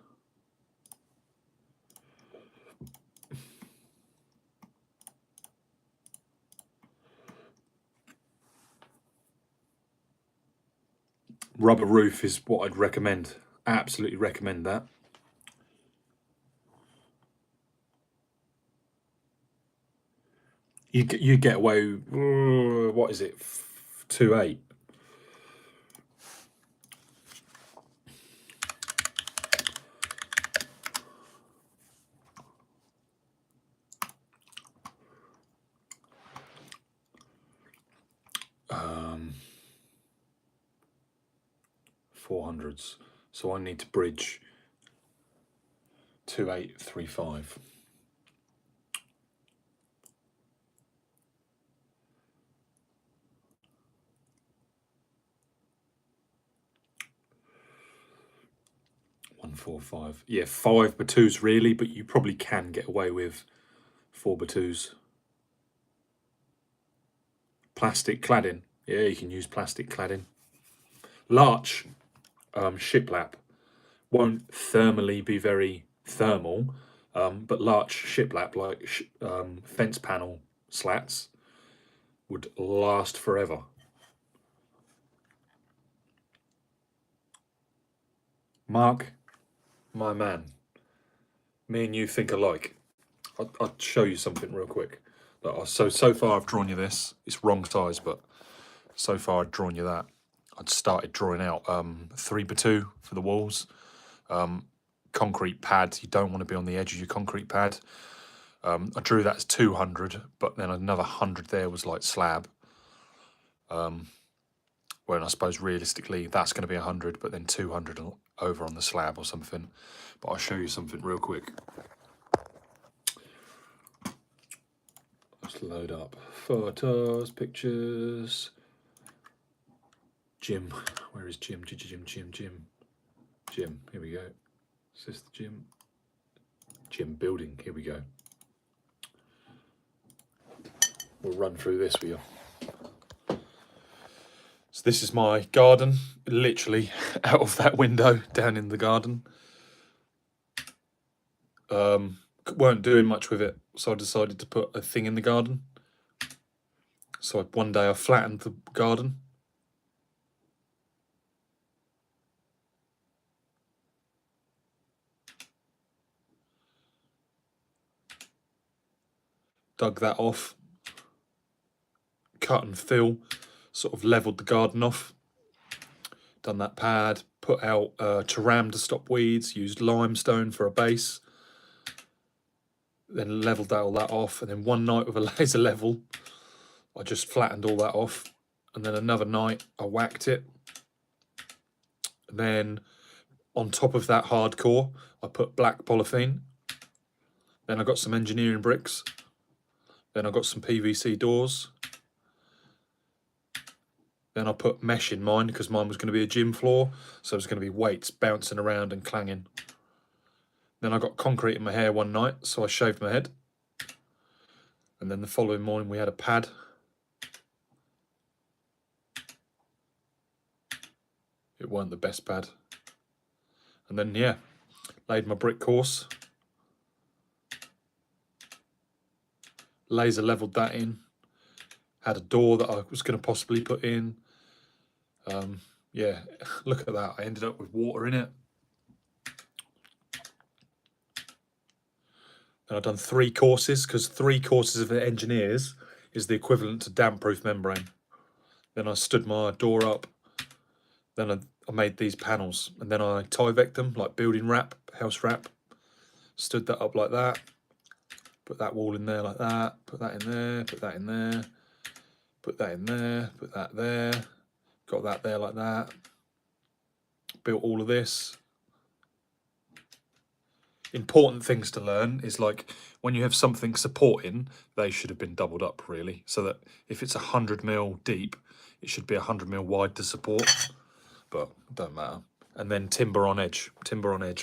Rubber roof is what I'd recommend. Absolutely recommend that. You get away. What is it? 2.8. Um, 400s. So I need to bridge 2.835. $145. Yeah, 5x2s really, but you probably can get away with 4x2s. Plastic cladding. Yeah, you can use plastic cladding. Larch shiplap won't thermally be very thermal, but larch shiplap, like fence panel slats, would last forever. Mark, my man, me and you think alike. I'll show you something real quick. So far I've drawn you this. It's wrong size, but so far I've drawn you that. I'd started drawing out 3x2 for the walls. Concrete pad, you don't want to be on the edge of your concrete pad. I drew that as 200, but then another 100 there was like slab. When I suppose realistically that's going to be 100, but then 200 over on the slab or something. But I'll show you something real quick. Let's load up photos, pictures. Gym, where is Jim? Gym, here we go. Is this the gym? Gym building, here we go. We'll run through this with you. So this is my garden, literally out of that window down in the garden. Weren't doing much with it, so I decided to put a thing in the garden. So one day I flattened the garden. Dug that off. Cut and fill, sort of levelled the garden off. Done that pad, put out Taram to stop weeds, used limestone for a base. Then levelled all that off, and then one night with a laser level, I just flattened all that off. And then another night, I whacked it. And then on top of that hardcore, I put black polythene. Then I got some engineering bricks. Then I got some PVC doors. Then I put mesh in mine because mine was going to be a gym floor, so it was going to be weights bouncing around and clanging. Then I got concrete in my hair one night, so I shaved my head. And then the following morning we had a pad. It weren't the best pad. And then, yeah, laid my brick course. Laser levelled that in. Had a door that I was going to possibly put in. Yeah, look at that. I ended up with water in it. And I've done 3 courses, because 3 courses of the engineers is the equivalent to damp-proof membrane. Then I stood my door up. Then I made these panels, and then I Tyvek'd them like building wrap, house wrap. Stood that up like that. Put that wall in there like that. Put that in there. Put that in there. Put that in there. Put that there. Got that there like that. Built all of this. Important things to learn is, like, when you have something supporting, they should have been doubled up really, so that if it's 100mm deep, it should be 100mm wide to support, but it don't matter. And then timber on edge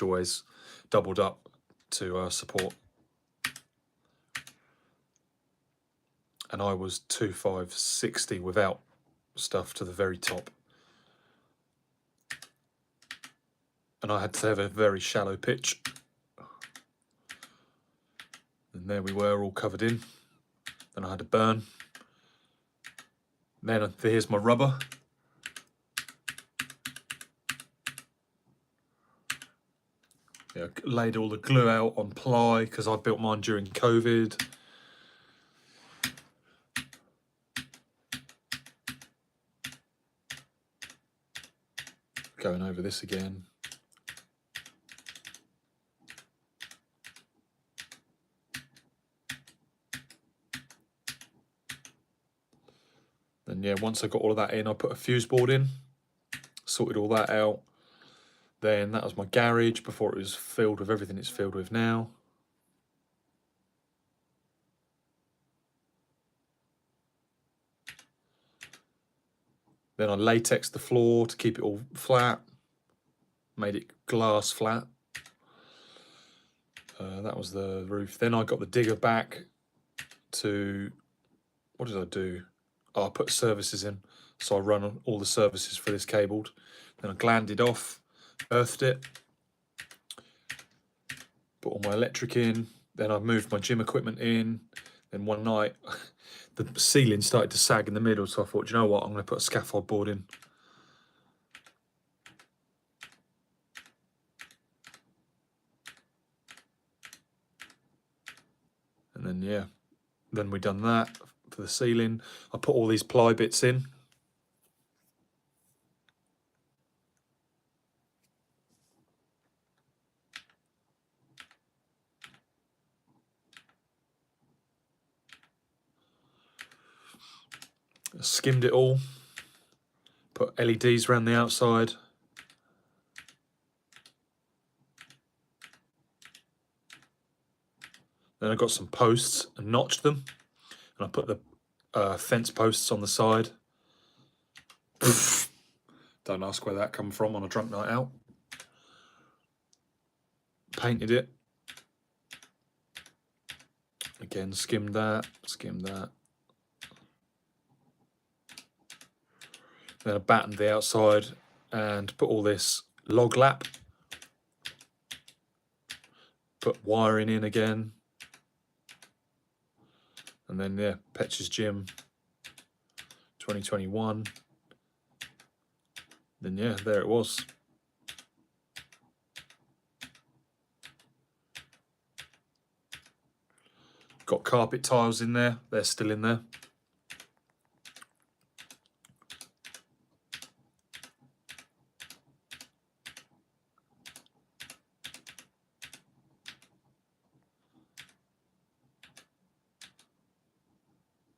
always doubled up to support. And I was 2560 without stuff to the very top. And I had to have a very shallow pitch. And there we were, all covered in. Then I had to burn. Then here's my rubber. Yeah, laid all the glue out on ply because I built mine during COVID. Going over this again. Then yeah, once I got all of that in, I put a fuse board in, sorted all that out. Then that was my garage before it was filled with everything it's filled with now. Then I latexed the floor to keep it all flat, made it glass flat. That was the roof. Then I got the digger back to, what did I do? Oh, I put services in. So I run all the services for this cabled. Then I glanded off, earthed it, put all my electric in. Then I moved my gym equipment in. Then one night, the ceiling started to sag in the middle. So I thought, you know what? I'm going to put a scaffold board in. And then, yeah, then we done that for the ceiling. I put all these ply bits in. Skimmed it all. Put LEDs around the outside. Then I got some posts and notched them. And I put the fence posts on the side. Don't ask where that come from on a drunk night out. Painted it. Again, skimmed that, skimmed that. Then I battened the outside and put all this log lap. Put wiring in again. And then, yeah, Petch's Gym 2021. Then, yeah, there it was. Got carpet tiles in there. They're still in there.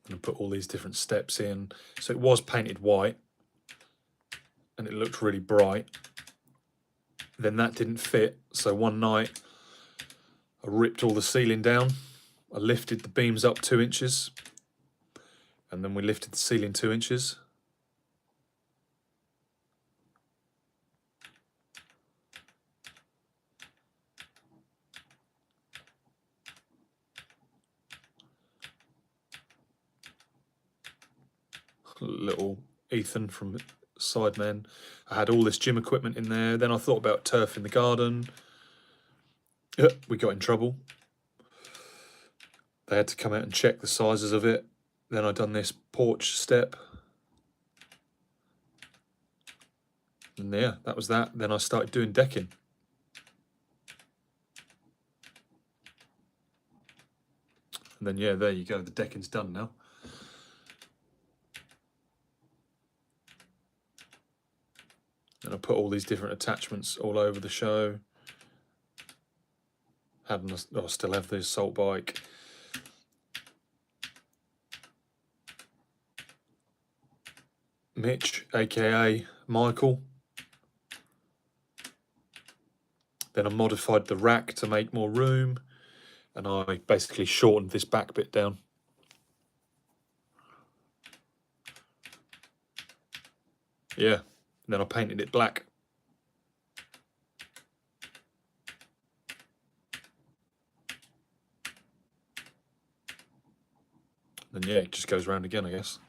And put all these different steps in. So it was painted white. And it looked really bright. Then that didn't fit. So one night, I ripped all the ceiling down. I lifted the beams up 2 inches. And then we lifted the ceiling 2 inches. Little Ethan from Sidemen. I had all this gym equipment in there. Then I thought about turf in the garden. We got in trouble. They had to come out and check the sizes of it. Then I done this porch step. And yeah, that was that. Then I started doing decking. And then yeah, there you go. The decking's done now. And I put all these different attachments all over the show. I still have the assault bike. Mitch, aka Michael. Then I modified the rack to make more room. And I basically shortened this back bit down. Yeah, and then I painted it black. And yeah, it just goes round again, I guess.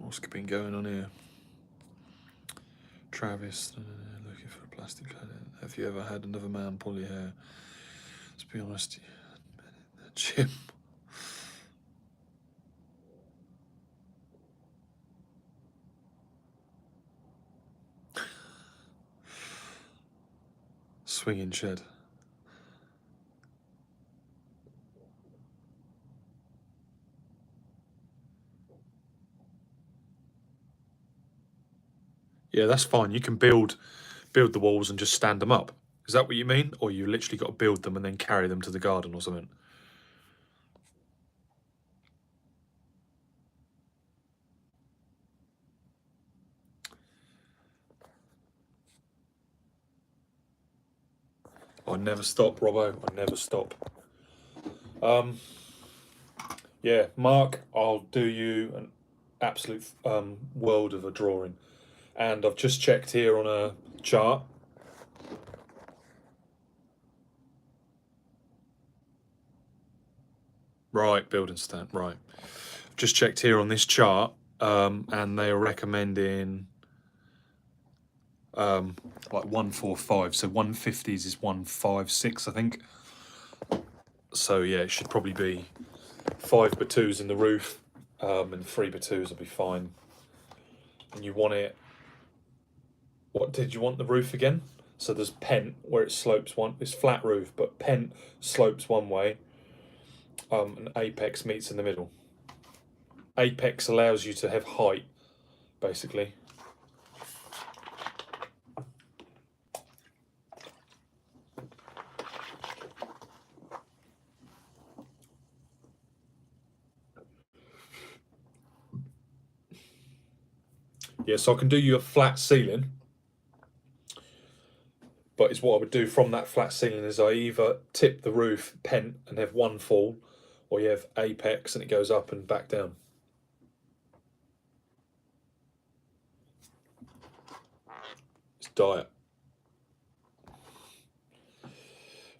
What's been going on here? Travis, looking for a plastic clad. Have you ever had another man pull your hair? Let's be honest, Jim. Swinging shed. Yeah, that's fine. You can build the walls and just stand them up. Is that what you mean? Or you literally got to build them and then carry them to the garden or something? I never stop, Robbo. I never stop. Yeah, Mark, I'll do you an absolute world of a drawing. And I've just checked here on a chart. Right, building stand, right. Just checked here on this chart, and they are recommending like 145. So 150s is 156, I think. So yeah, it should probably be 5x2s in the roof, and 3x2s will be fine. And you want it. What did you want the roof again? So there's pent where it slopes one. It's flat roof, but pent slopes one way. And apex meets in the middle. Apex allows you to have height, basically. Yeah, so I can do you a flat ceiling, but it's what I would do from that flat ceiling is I either tip the roof pent and have one fall, or you have apex and it goes up and back down. It's diet.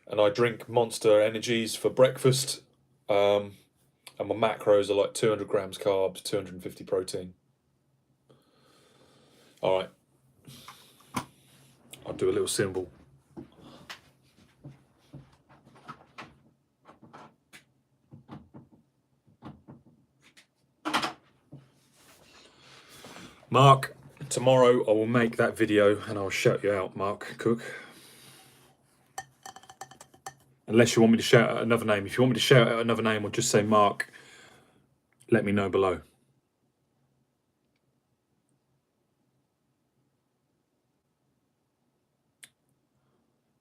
And I drink Monster Energies for breakfast, and my macros are like 200 grams carbs, 250 protein. All right, I'll do a little symbol. Mark, tomorrow I will make that video and I'll shout you out, Mark Cook. Unless you want me to shout out another name. If you want me to shout out another name or just say Mark, let me know below.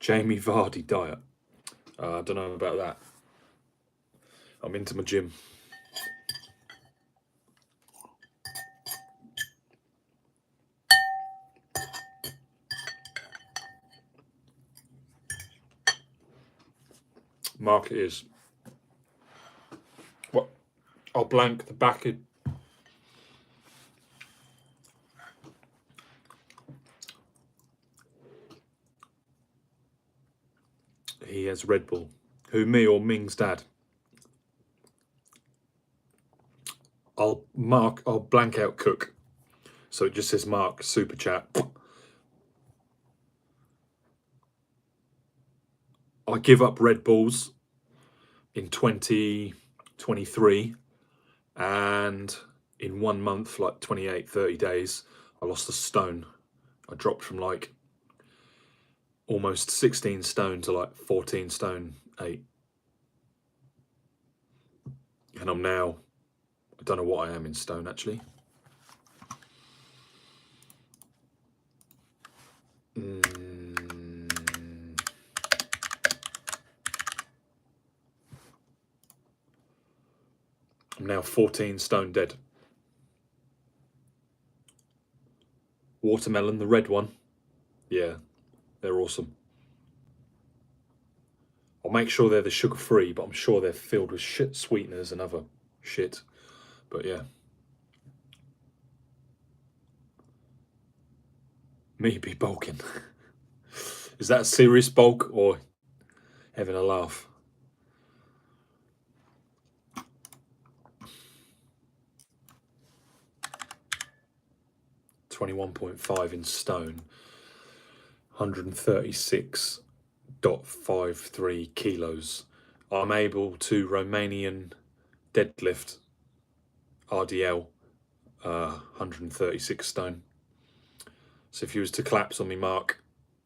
Jamie Vardy diet. I don't know about that. I'm into my gym. Mark it is. What? I'll blank the back. He has Red Bull. Who, me or Ming's dad? I'll blank out Cook. So it just says Mark, super chat. I give up Red Bulls in 2023, and in 1 month, like 28, 30 days, I lost a stone. I dropped from like almost 16 stone to like 14 stone 8. And I'm now, I don't know what I am in stone actually. I'm now 14 stone dead. Watermelon, the red one. Yeah, they're awesome. I'll make sure they're the sugar-free, but I'm sure they're filled with shit sweeteners and other shit. But yeah. Me be bulking. Is that a serious bulk or having a laugh? 21.5 in stone, 136.53 kilos. I'm able to Romanian deadlift RDL 136 stone. So if you was to collapse on me, Mark,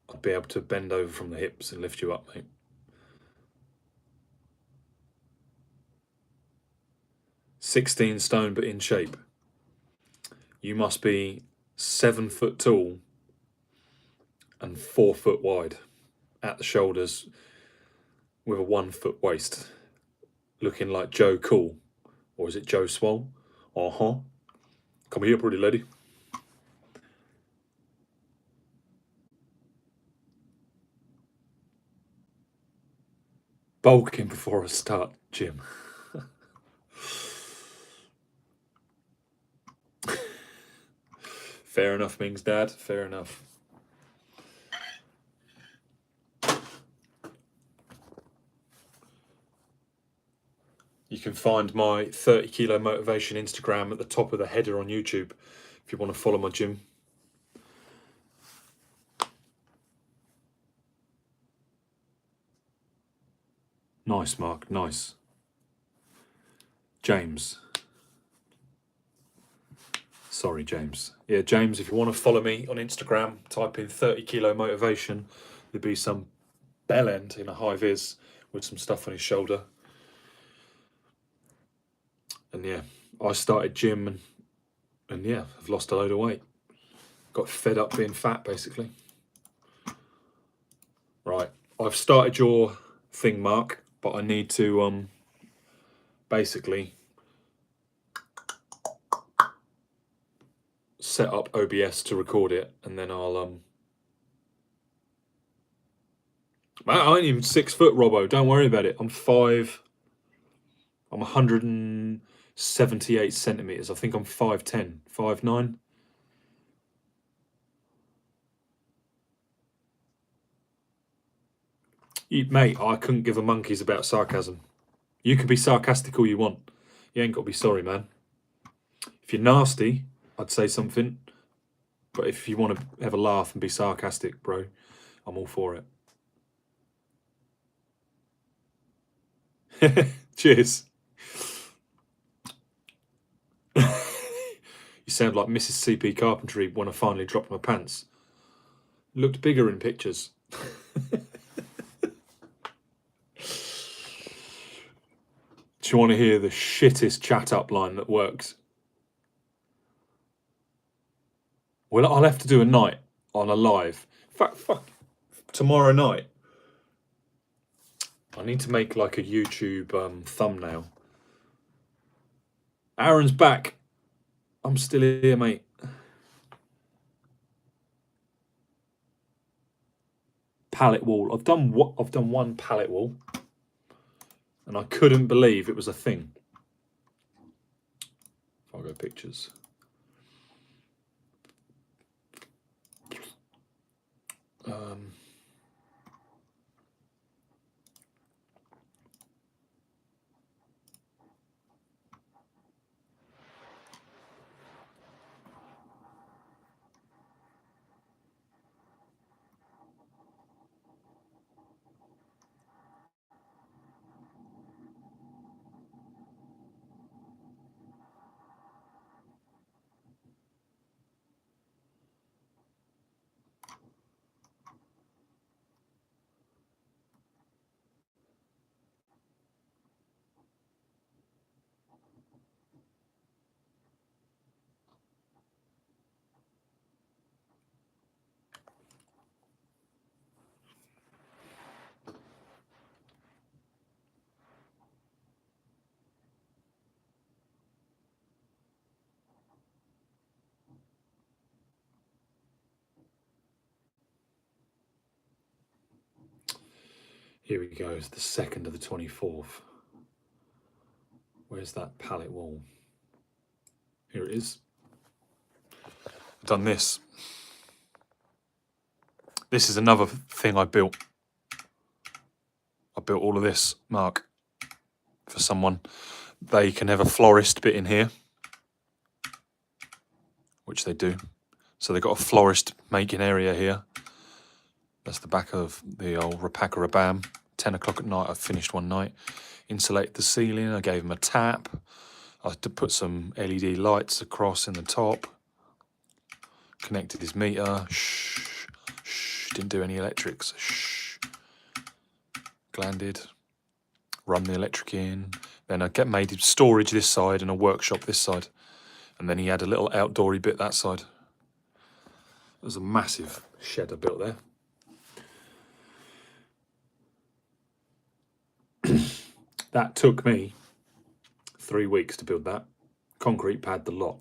I'd be able to bend over from the hips and lift you up, mate. "16 stone but in shape. You must be 7 foot tall and 4 foot wide at the shoulders with a 1 foot waist, looking like Joe Cool. Or is it Joe Swole? Come here, pretty lady." Bulking before I start gym. Fair enough, Ming's dad. Fair enough. You can find my 30 kilo motivation Instagram at the top of the header on YouTube if you want to follow my gym. Nice, Mark. Nice. James. Sorry, James. Yeah, James, if you want to follow me on Instagram, type in 30 kilo motivation. There'll be some bell end in a high vis with some stuff on his shoulder. And yeah, I started gym and yeah, I've lost a load of weight. Got fed up being fat, basically. Right, I've started your thing, Mark, but I need to basically set up OBS to record it, and then I'll Man, I ain't even 6 foot, Robbo. Don't worry about it. I'm 178 centimeters. I think I'm 5'10", 5'9". Mate, I couldn't give a monkeys about sarcasm. You can be sarcastic all you want. You ain't got to be sorry, man. If you're nasty, I'd say something. But if you want to have a laugh and be sarcastic, bro, I'm all for it. Cheers. You sound like Mrs. CP Carpentry when I finally dropped my pants. Looked bigger in pictures. Do you want to hear the shittest chat up line that works? Well, I'll have to do a night on a live. Fuck. Tomorrow night. I need to make like a YouTube thumbnail. Aaron's back. I'm still here, mate. Pallet wall. I've done one pallet wall, and I couldn't believe it was a thing. If I go pictures. Here we go. It's the 2nd of the 24th. Where's that pallet wall? Here it is. I've done this. This is another thing I built. I built all of this, Mark, for someone. They can have a florist bit in here, which they do. So they've got a florist making area here. That's the back of the old Rapaka Rabam. 10 o'clock at night, I finished one night. Insulated the ceiling, I gave him a tap. I had to put some LED lights across in the top. Connected his meter. Shh, shh, didn't do any electrics. Shh. Glanded. Run the electric in. Then I made storage this side and a workshop this side. And then he had a little outdoory bit that side. It was a massive shed I built there. That took me 3 weeks to build that. Concrete pad the lot,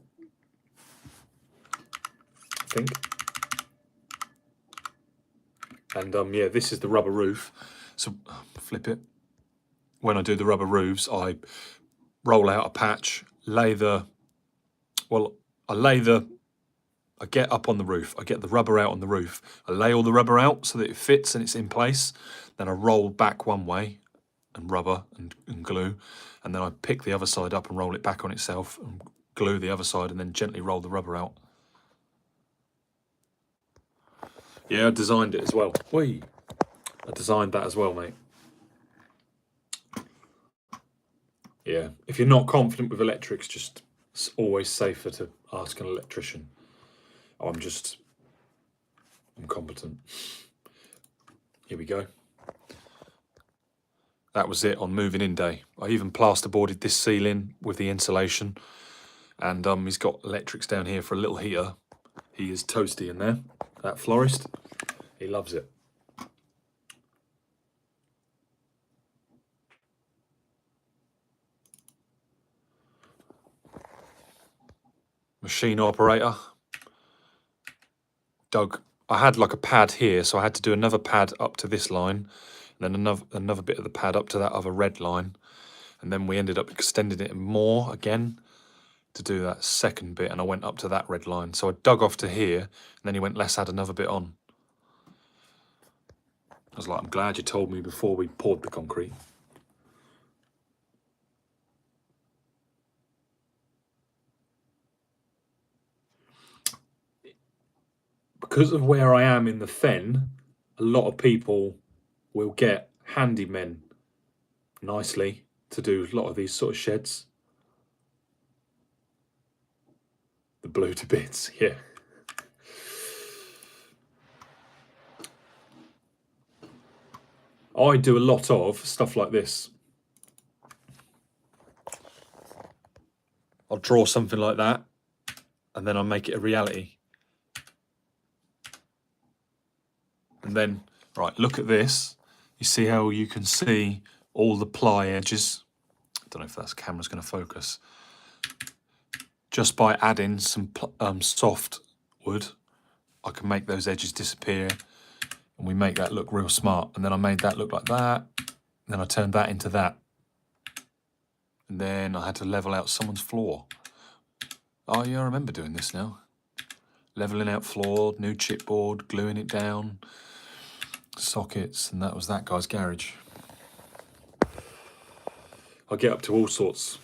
I think. And yeah, this is the rubber roof. So flip it. When I do the rubber roofs, I roll out a patch, I get up on the roof, I get the rubber out on the roof, I lay all the rubber out so that it fits and it's in place, then I roll back one way and rubber and glue, and then I pick the other side up and roll it back on itself and glue the other side and then gently roll the rubber out. Yeah, I designed it as well. Whee! I designed that as well, mate. Yeah, if you're not confident with electrics, just it's always safer to ask an electrician. I'm competent. Here we go. That was it on moving in day. I even plasterboarded this ceiling with the insulation, and he's got electrics down here for a little heater. He is toasty in there. That florist, he loves it. Machine operator. Doug, I had like a pad here, so I had to do another pad up to this line, and then another bit of the pad up to that other red line, and then we ended up extending it more again to do that second bit, and I went up to that red line. So I dug off to here, and then he went, let's add another bit on. I was like, I'm glad you told me before we poured the concrete. Because of where I am in the fen, a lot of people will get handymen nicely to do a lot of these sort of sheds. The blue to bits, yeah. I do a lot of stuff like this. I'll draw something like that, and then I'll make it a reality. And then, right, look at this. You see how you can see all the ply edges? I don't know if that camera's going to focus. Just by adding some soft wood, I can make those edges disappear, and we make that look real smart. And then I made that look like that, and then I turned that into that. And then I had to level out someone's floor. Oh yeah, I remember doing this now. Leveling out floor, new chipboard, gluing it down, sockets, and that was that guy's garage. I get up to all sorts.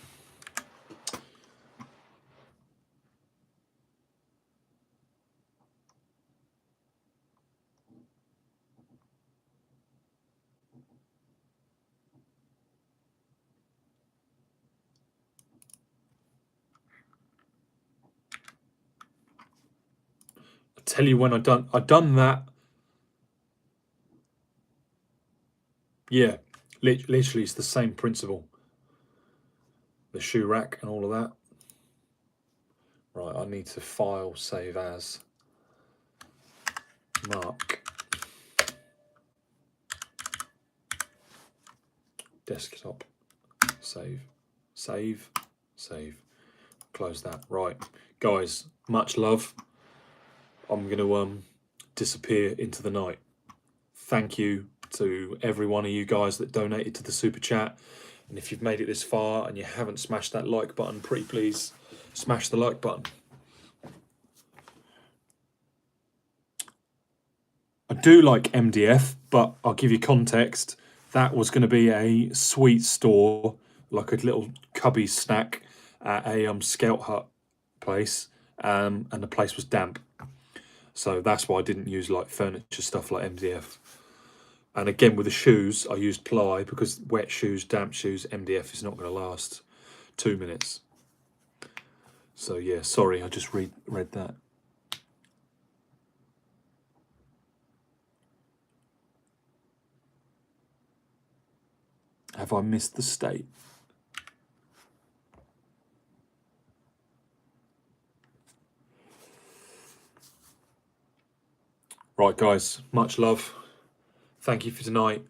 I tell you when I've done that. Yeah, literally it's the same principle. The shoe rack and all of that. Right, I need to file, save as, mark, desktop, save, save, save, close that. Right, guys, much love. I'm going to disappear into the night. Thank you to every one of you guys that donated to the super chat. And if you've made it this far and you haven't smashed that like button, pretty please smash the like button. I do like MDF, but I'll give you context. That was going to be a sweet store, like a little cubby snack at a scout hut place, and the place was damp. So that's why I didn't use like furniture stuff like MDF. And again, with the shoes, I used ply because wet shoes, damp shoes, MDF is not going to last 2 minutes. So yeah, sorry, I just read that. Have I missed the state? Right, guys, much love. Thank you for tonight.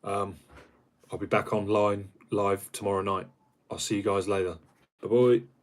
I'll be back online live tomorrow night. I'll see you guys later. Bye-bye.